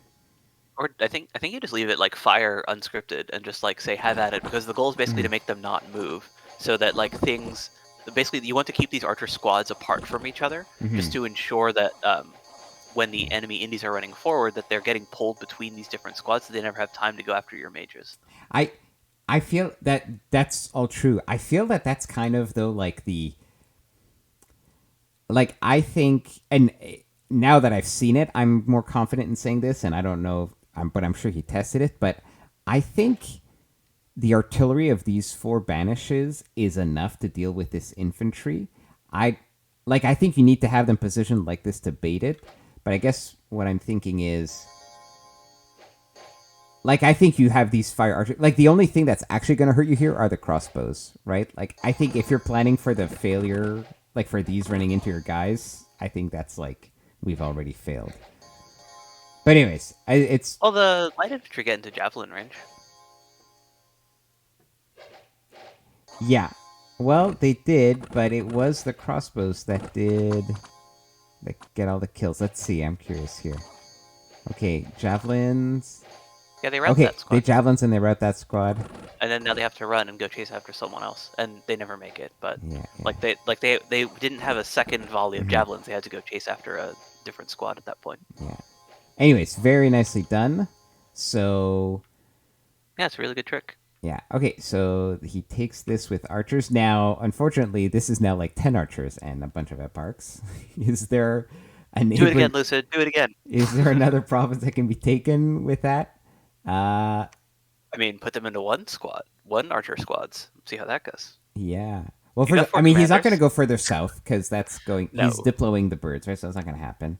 Or I think you just leave it like fire unscripted and just like say have at it, because the goal is basically to make them not move, so that like things basically you want to keep these archer squads apart from each other, just to ensure that when the enemy indies are running forward, that they're getting pulled between these different squads, so they never have time to go after your mages. I I feel that that's all true. I feel that that's kind of though like the like I think, and now that I've seen it, I'm more confident in saying this, and I don't know, but I'm sure he tested it. But I think the artillery of these four banishes is enough to deal with this infantry. I I think you need to have them positioned like this to bait it. But I guess what I'm thinking is I think you have these fire archers. Like the only thing that's actually going to hurt you here are the crossbows, right? Like I think if you're planning for the failure, like for these running into your guys, I think that's like we've already failed. But anyways, it's Well, the light infantry get into javelin range. yeah. Well, they did, but it was the crossbows that did get all the kills. Let's see. I'm curious here. Okay, javelins. Yeah, they rout Okay, that they squad. javelins and they rout that squad. And then now they have to run and go chase after someone else, and they never make it. But Yeah. they didn't have a second volley of javelins. They had to go chase after a different squad at that point. Yeah. Anyways, very nicely done. So Yeah, it's a really good trick. yeah. Okay, so he takes this with archers. Now, unfortunately, this is now like 10 archers and a bunch of eparchs. Is there a Do it neighbor? again, Lucid. Do it again. Is there another province that can be taken with that? I mean, put them into one squad, one archer squads. See how that goes. Yeah. Well, You got I four mean, he's not going to commanders. go further south because that's going. No. He's deploying the birds, right? So that's not going to happen.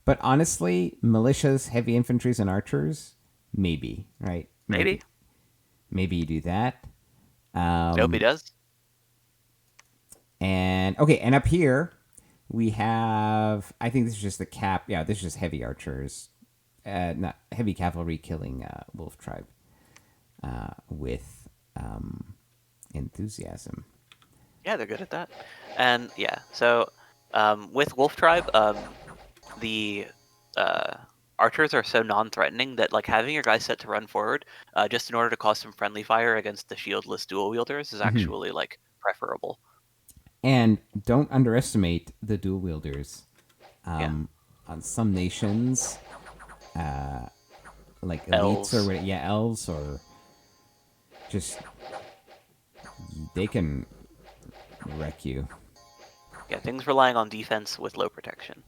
But honestly, militias, heavy infantries, and archers, maybe, right? Maybe. Maybe you do that. Nope, he does. And okay, and up here we have. I think this is just the cap. Yeah, this is just heavy archers, not heavy cavalry killing wolf tribe with enthusiasm. Yeah, they're good at that. And yeah, so with Wolf Tribe, the archers are so non-threatening that like having your guys set to run forward, just in order to cause some friendly fire against the shieldless dual wielders, is actually like preferable. And don't underestimate the dual wielders. Yeah. On some nations, like elites Elves. or elves or just they can wreck you. Yeah, things relying on defense with low protection.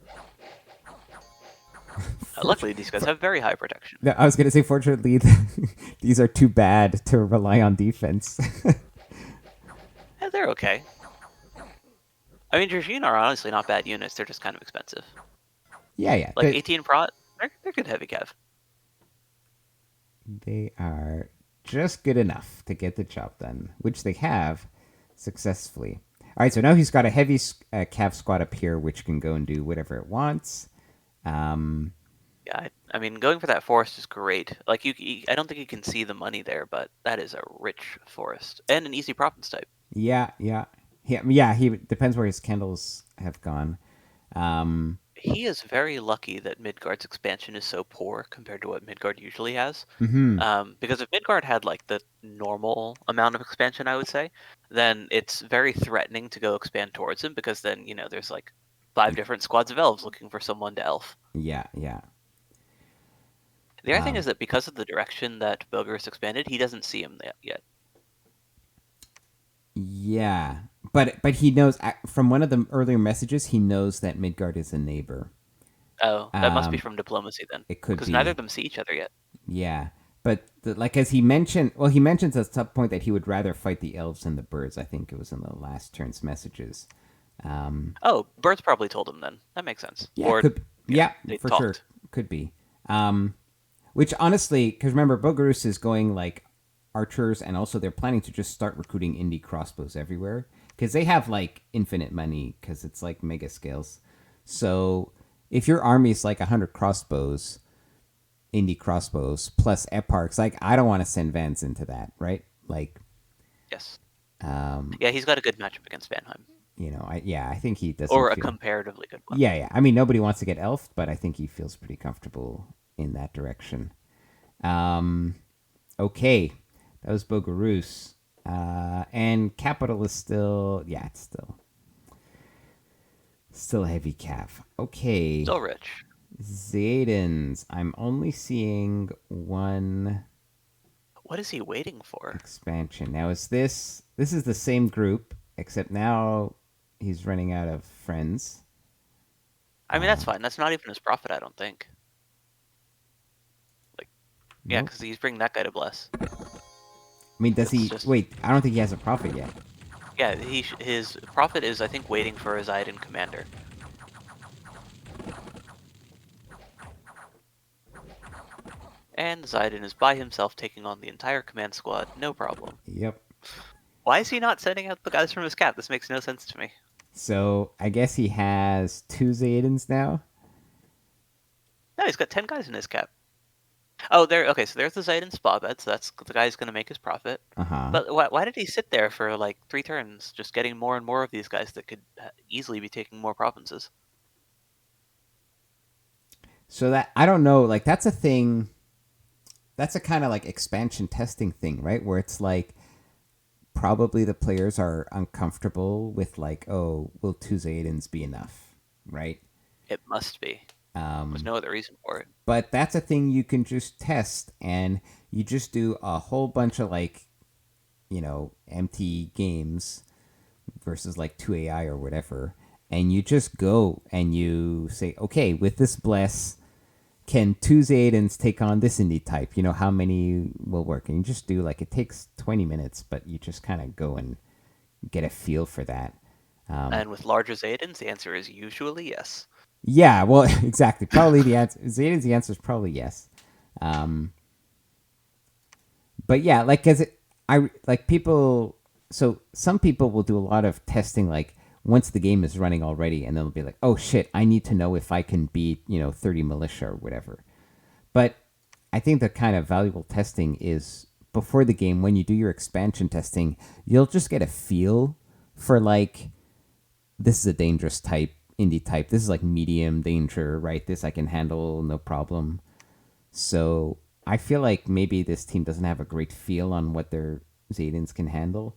Luckily, these guys have very high protection. No, I was gonna say, fortunately, these are too bad to rely on defense. Yeah, they're okay. I mean, Dragoon are honestly not bad units. They're just kind of expensive. Yeah. Like 18 prot, they're good heavy cav. They are just good enough to get the job done, which they have successfully. All right, so now he's got a heavy cav squad up here, which can go and do whatever it wants. Yeah, I mean, going for that forest is great. Like, I don't think you can see the money there, but that is a rich forest and an easy province type. Yeah. He depends where his candles have gone. He is very lucky that Midgard's expansion is so poor compared to what Midgard usually has. Because if Midgard had like the normal amount of expansion, I would say, then it's very threatening to go expand towards him because then there's like 5 different squads of elves looking for someone to elf. Yeah. The other thing is that because of the direction that Bogurus expanded, he doesn't see him yet. Yeah, but he knows from one of the earlier messages. He knows that Midgard is a neighbor. Oh, that must be from diplomacy then. It could because be. neither of them see each other yet. Yeah, but like as he mentioned, well, he mentions at some point that he would rather fight the elves than the birds. I think it was in the last turn's messages. Oh, birds probably told him then. That makes sense. Yeah, Or they for talked. sure, could be. Which honestly, because remember, Bogurus is going like archers, and also they're planning to just start recruiting indie crossbows everywhere because they have like infinite money because it's like mega scales. So if your army is like 100 crossbows, indie crossbows plus eparchs, like I don't want to send Vans into that, right? Like, Yes. Yeah, he's got a good matchup against Vanheim. I think he doesn't. Or a comparatively good one. Yeah. I mean, nobody wants to get elfed, but I think he feels pretty comfortable in that direction. Okay, that was Bogurus. And capital is still, yeah, it's still a heavy calf. Okay, Still rich. Zaydens. I'm only seeing one What is he waiting for? expansion. Now is this is the same group, except now he's running out of friends. I mean, that's fine. That's not even his profit, I don't think. Like, yeah, Nope. because he's bringing that guy to bless. I mean, does It's he? just, Wait, I don't think he has a profit yet. yeah, his profit is, I think, waiting for his Aiden commander. And Zidane is by himself taking on the entire command squad, no problem. Yep. Why is he not sending out the guys from his cap? This makes no sense to me. So I guess he has two Zaydens now. No, he's got 10 guys in his cap. Oh, okay, so there's the Zidane spa bet, so that's the guy who's going to make his profit. Uh huh. But why did he sit there for like 3 turns, just getting more and more of these guys that could easily be taking more provinces? So that I don't know. Like that's a thing. That's a kind of like expansion testing thing, right? Where it's like probably the players are uncomfortable with like, oh, will two Zaydens be enough, right? It must be. There's no other reason for it. But that's a thing you can just test, and you just do a whole bunch of like, empty games versus like 2 AI or whatever, and you just go and you say, okay, with this bless, can two Zaydens take on this indie type? How many will work? And you just do like, it takes 20 minutes, but you just kind of go and get a feel for that. And with larger Zaydens, the answer is usually yes. Yeah, well, exactly. Probably the answer. Zayden's the answer is probably yes. Um, but yeah, like, cause I like people. So some people will do a lot of testing, like once the game is running already, and they'll be like, "Oh shit, I need to know if I can beat 30 militia or whatever." But I think the kind of valuable testing is before the game when you do your expansion testing, you'll just get a feel for like this is a dangerous type, indie type. This is like medium danger, right? This I can handle no problem. So I feel like maybe this team doesn't have a great feel on what their Zaydens can handle.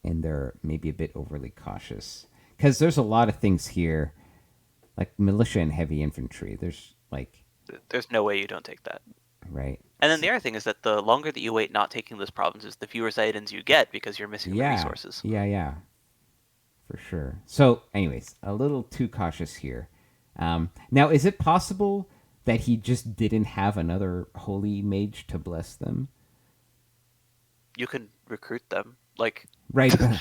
And they're maybe a bit overly cautious. Because there's a lot of things here, like militia and heavy infantry. There's like, There's no way you don't take that. right? And then the other thing is that the longer that you wait not taking those provinces, the fewer Zaydens you get because you're missing the Yeah, resources. yeah, for sure. So, anyways, a little too cautious here. Now, is it possible that he just didn't have another holy mage to bless them? You can recruit them. Like, Right, but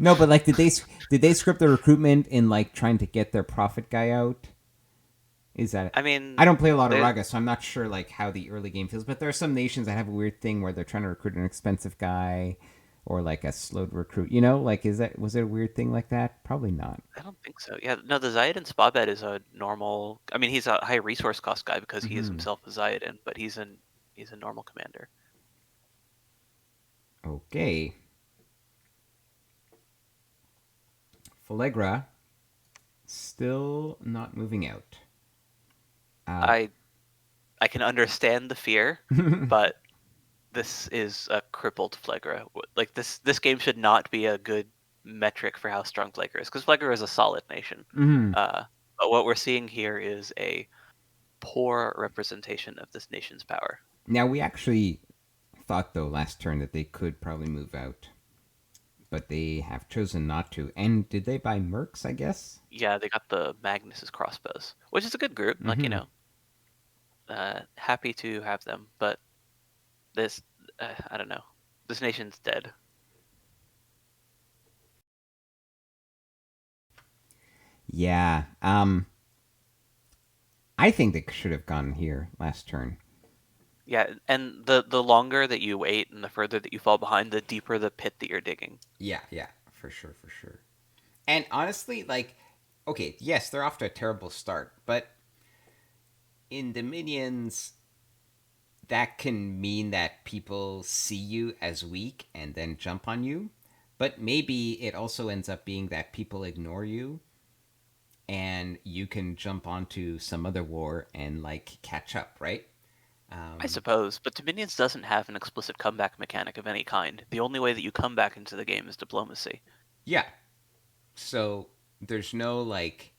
no, but like, did they script the recruitment in like trying to get their prophet guy out? Is that? I mean, I don't play a lot of there, Raga, so I'm not sure like how the early game feels. But there are some nations that have a weird thing where they're trying to recruit an expensive guy, or like a slowed recruit. Like was it a weird thing like that? Probably not. I don't think so. Yeah, no, the Zayden Spabed is a normal. I mean, he's a high resource cost guy because he is Mm-hmm. himself a Zayden, but he's a normal commander. Okay, Falegra still not moving out. I I can understand the fear, but this is a crippled Flegra. Like this game should not be a good metric for how strong Flegra is because Flegra is a solid nation. Mm-hmm. But what we're seeing here is a poor representation of this nation's power. Now we actually thought though last turn that they could probably move out, but they have chosen not to. And did they buy Mercs? I guess. Yeah, they got the Magnus's crossbows, which is a good group. Like Mm-hmm. happy to have them, but this, I don't know. This nation's dead. Yeah. I think they should have gone here last turn. Yeah, and the longer that you wait and the further that you fall behind, the deeper the pit that you're digging. Yeah, for sure, for sure. And honestly, like, okay, yes, they're off to a terrible start, but in Dominions, that can mean that people see you as weak and then jump on you. But maybe it also ends up being that people ignore you and you can jump onto some other war and like catch up, right? I suppose, but Dominions doesn't have an explicit comeback mechanic of any kind. The only way that you come back into the game is diplomacy. Yeah. So there's no like.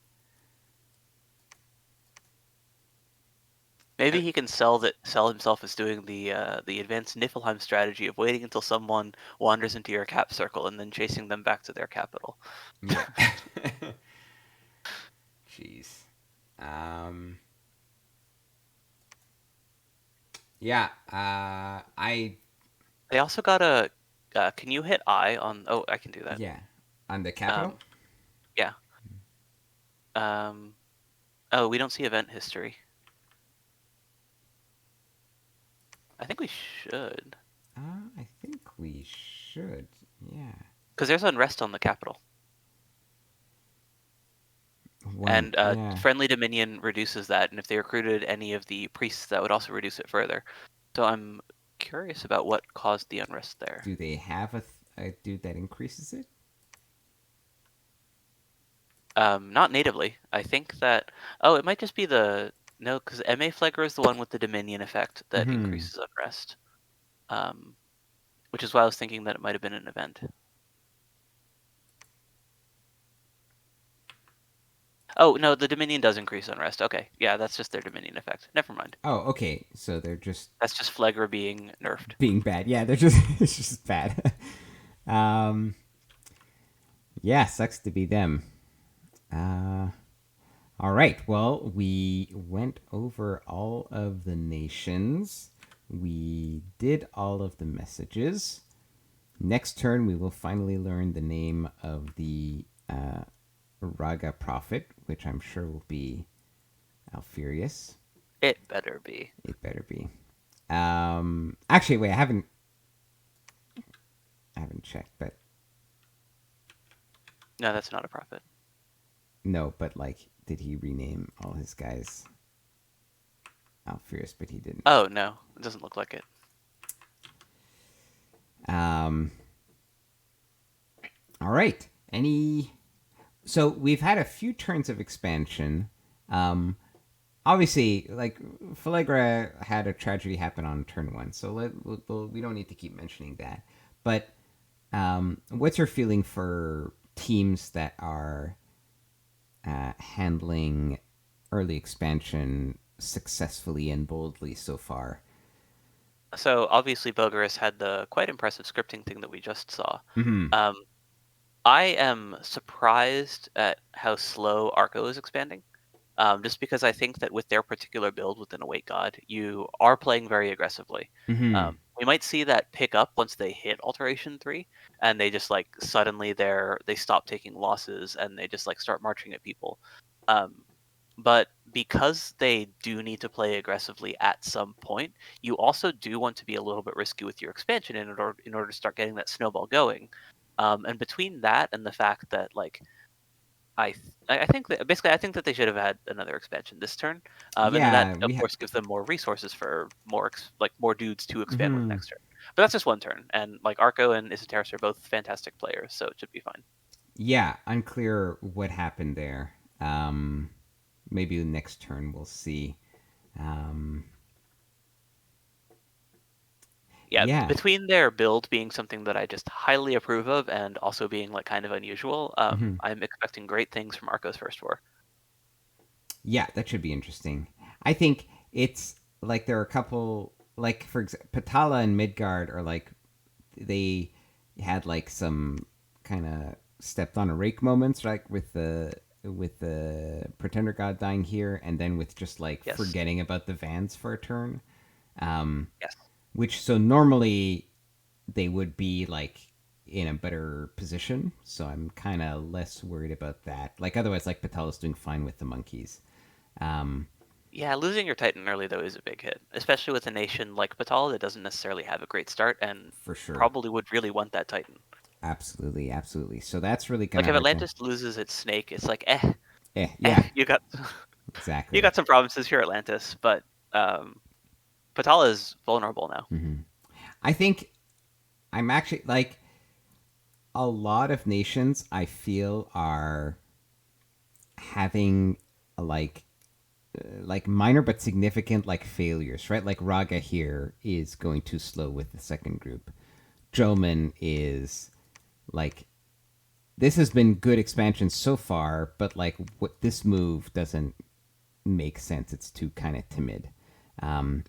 Maybe he can sell himself as doing the advanced Niflheim strategy of waiting until someone wanders into your cap circle and then chasing them back to their capital. Yeah. Jeez. Um. Yeah. I. They also got a. Can you hit I on? Oh, I can do that. Yeah. On the capital. Yeah. Oh, we don't see event history. I think we should. I think we should. Yeah. Because there's unrest on the capital. And Yeah. friendly Dominion reduces that, and if they recruited any of the priests, that would also reduce it further. So I'm curious about what caused the unrest there. Do they have a dude that increases it? Not natively. I think that... Oh, it might just be the... No, because MA Flagger is the one with the Dominion effect that increases unrest. Which is why I was thinking that it might have been an event. Oh, no, the Dominion does increase unrest. Okay, yeah, that's just their Dominion effect. Never mind. Oh, okay. So they're just... That's just Flagger being nerfed. Being bad. Yeah, they're just... it's just bad. Yeah, sucks to be them. All right. Well, we went over all of the nations. We did all of the messages. Next turn, we will finally learn the name of the Raga prophet, which I'm sure will be Alfurius. It better be. It better be. Actually, wait, I haven't checked, but No, that's not a prophet. no, but like, did he rename all his guys Alfurius? But he didn't. Oh, no, it doesn't look like it. All right. So we've had a few turns of expansion. Obviously, like Falegra had a tragedy happen on turn one, so we don't need to keep mentioning that. But what's your feeling for teams that are handling early expansion successfully and boldly so far? So obviously, Bogarus had the quite impressive scripting thing that we just saw. Mm-hmm. I am surprised at how slow Arco is expanding. Just because I think that with their particular build within Await God, you are playing very aggressively. Mm-hmm. We might see that pick up once they hit Alteration 3, and they just like suddenly they stop taking losses and they just like start marching at people. But because they do need to play aggressively at some point, you also do want to be a little bit risky with your expansion in order to start getting that snowball going. And between that and the fact that like I think that they should have had another expansion this turn, and then that of course gives them more resources for more dudes to expand with next turn. But that's just one turn, and like Arco and Isateris are both fantastic players, so it should be fine. Yeah, unclear what happened there. Maybe the next turn we'll see. Yeah, between their build being something that I just highly approve of and also being like kind of unusual, I'm expecting great things from Arco's first war. Yeah, that should be interesting. I think it's like there are a couple, like for example, Patala and Midgard are like they had like some kind of stepped on a rake moments, right? With the Pretender God dying here, and then with just like forgetting about the Vans for a turn. Yes. Which so normally they would be like in a better position, so I'm kind of less worried about that. Like otherwise, like Patala's doing fine with the monkeys. Yeah, losing your Titan early though is a big hit, especially with a nation like Patala that doesn't necessarily have a great start and for sure probably would really want that Titan. Absolutely, absolutely. So that's really kind of like if Atlantis loses its snake, it's like yeah, you got exactly. You got some provinces here, Atlantis, but Patala is vulnerable now. Mm-hmm. I think I'm actually like a lot of nations I feel are having like like minor but significant like failures, right? Like Raga here is going too slow with the second group. Joman is like this has been good expansion so far, but like what this move doesn't make sense. It's too kind of timid. Um,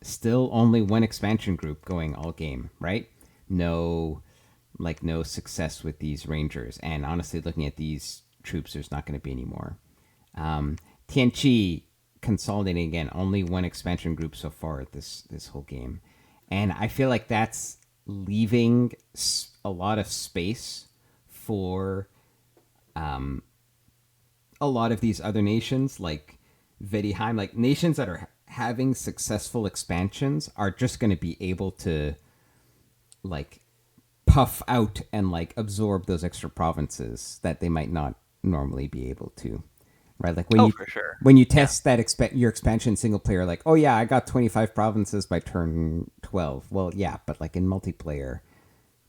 still only one expansion group going all game, right? No, like no success with these rangers. And honestly, looking at these troops, there's not going to be any more. Tianchi consolidating again, only one expansion group so far at this whole game, and I feel like that's leaving a lot of space for a lot of these other nations like Vedheim, like nations that are having successful expansions are just going to be able to like puff out and like absorb those extra provinces that they might not normally be able to, right? Like Oh, for sure. when you Yeah. test that your expansion single player, like, oh yeah, I got 25 provinces by turn 12. Well, yeah, but like in multiplayer,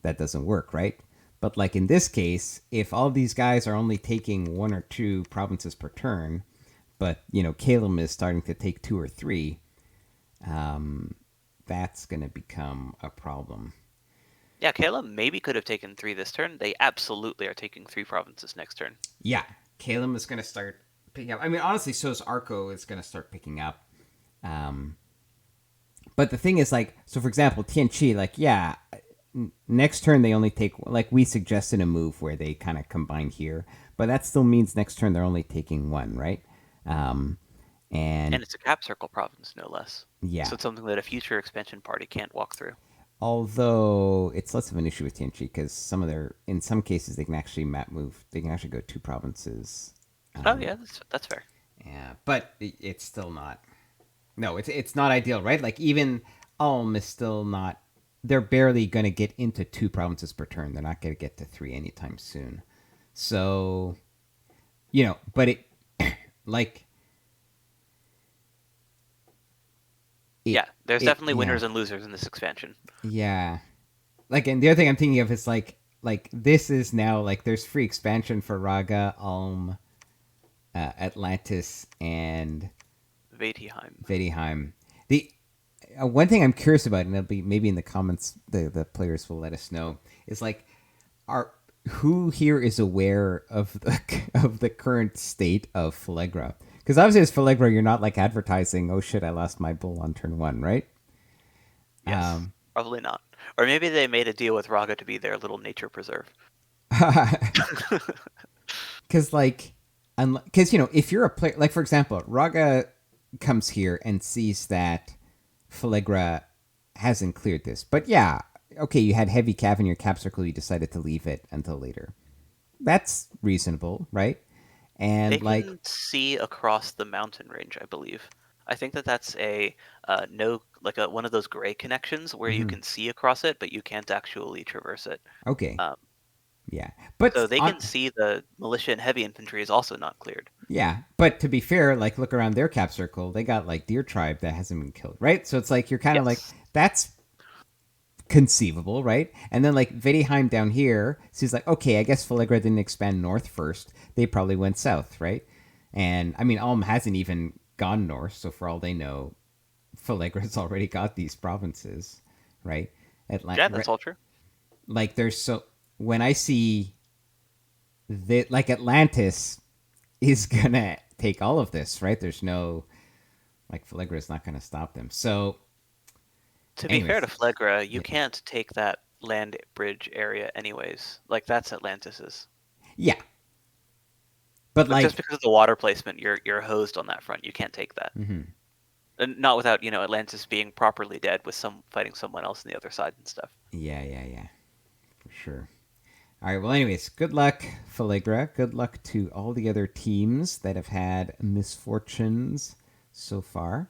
that doesn't work, right? But like in this case, if all these guys are only taking one or two provinces per turn, but you know Calum is starting to take two or three, that's going to become a problem. Yeah, Caleb maybe could have taken 3 this turn. They absolutely are taking 3 provinces next turn. Yeah, Calum is going to start picking up. I mean, honestly, so is Arco is going to start picking up. Um, but the thing is, like, so for example, Tianchi, like, yeah, next turn they only take, like, we suggested a move where they kind of combine here, but that still means next turn they're only taking one, right? Um, and And it's a cap circle province, no less. yeah, So it's something that a future expansion party can't walk through. although it's less of an issue with Tianchi because in some cases, they can actually map move, they can actually go two provinces. Oh yeah, that's fair. Yeah, but it's still not. No, it's not ideal, right? Like even Ulm is still not. They're barely going to get into two provinces per turn. They're not going to get to three anytime soon. So, you know, but it like it Yeah, there's it definitely yeah winners and losers in this expansion. yeah. Like, and the other thing I'm thinking of is like this is now like there's free expansion for Raga, Ulm, Atlantis, and Vateheim. Vedheim. The one thing I'm curious about, and it'll be maybe in the comments, the players will let us know, is like, are who here is aware of the of the current state of Falegra? Because obviously, as Falegra, you're not like advertising, "Oh shit, I lost my bull on turn one," right? Yes, probably not. Or maybe they made a deal with Raga to be their little nature preserve. Because like, because you know, if you're a player, like for example, Raga comes here and sees that Falegra hasn't cleared this, but yeah, okay, you had heavy cav in your cap circle, you decided to leave it until later. That's reasonable, right? They And like, can see across the mountain range, I believe. I think that that's a no, like a one of those gray connections where you mhm, can see across it, but you can't actually traverse it. okay, Um, yeah, so but they on can see the militia and heavy infantry is also not cleared. yeah, but to be fair, like look around their cap circle, they got like Deer Tribe that hasn't been killed, right? So it's like you're kind of like Yes. that's conceivable, right? And then like Vedheim down here, so he's like, okay, I guess Falegra didn't expand north first. They probably went south, right? And I mean, Ulm hasn't even gone north, so for all they know, Falegra's already got these provinces, right? Yeah, that's all true. Like there's so when I see that like Atlantis is gonna take all of this, right? There's no like Falegra's not gonna stop them. So, To be fair to anyways, Flegra, you yeah, can't take that land bridge area anyways. Like that's Atlantis's. yeah. But Like just like, because of the water placement, you're hosed on that front. You can't take that. mhm. And not without, Atlantis being properly dead with some fighting someone else on the other side and stuff. Yeah, yeah, yeah, for sure. All right. Well, anyways, good luck, Falegra. Good luck to all the other teams that have had misfortunes so far.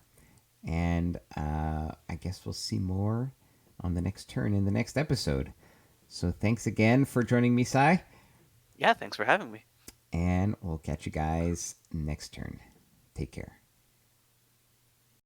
And I guess we'll see more on the next turn in the next episode. So thanks again for joining me, Sy. Yeah, thanks for having me. And we'll catch you guys next turn. Take care.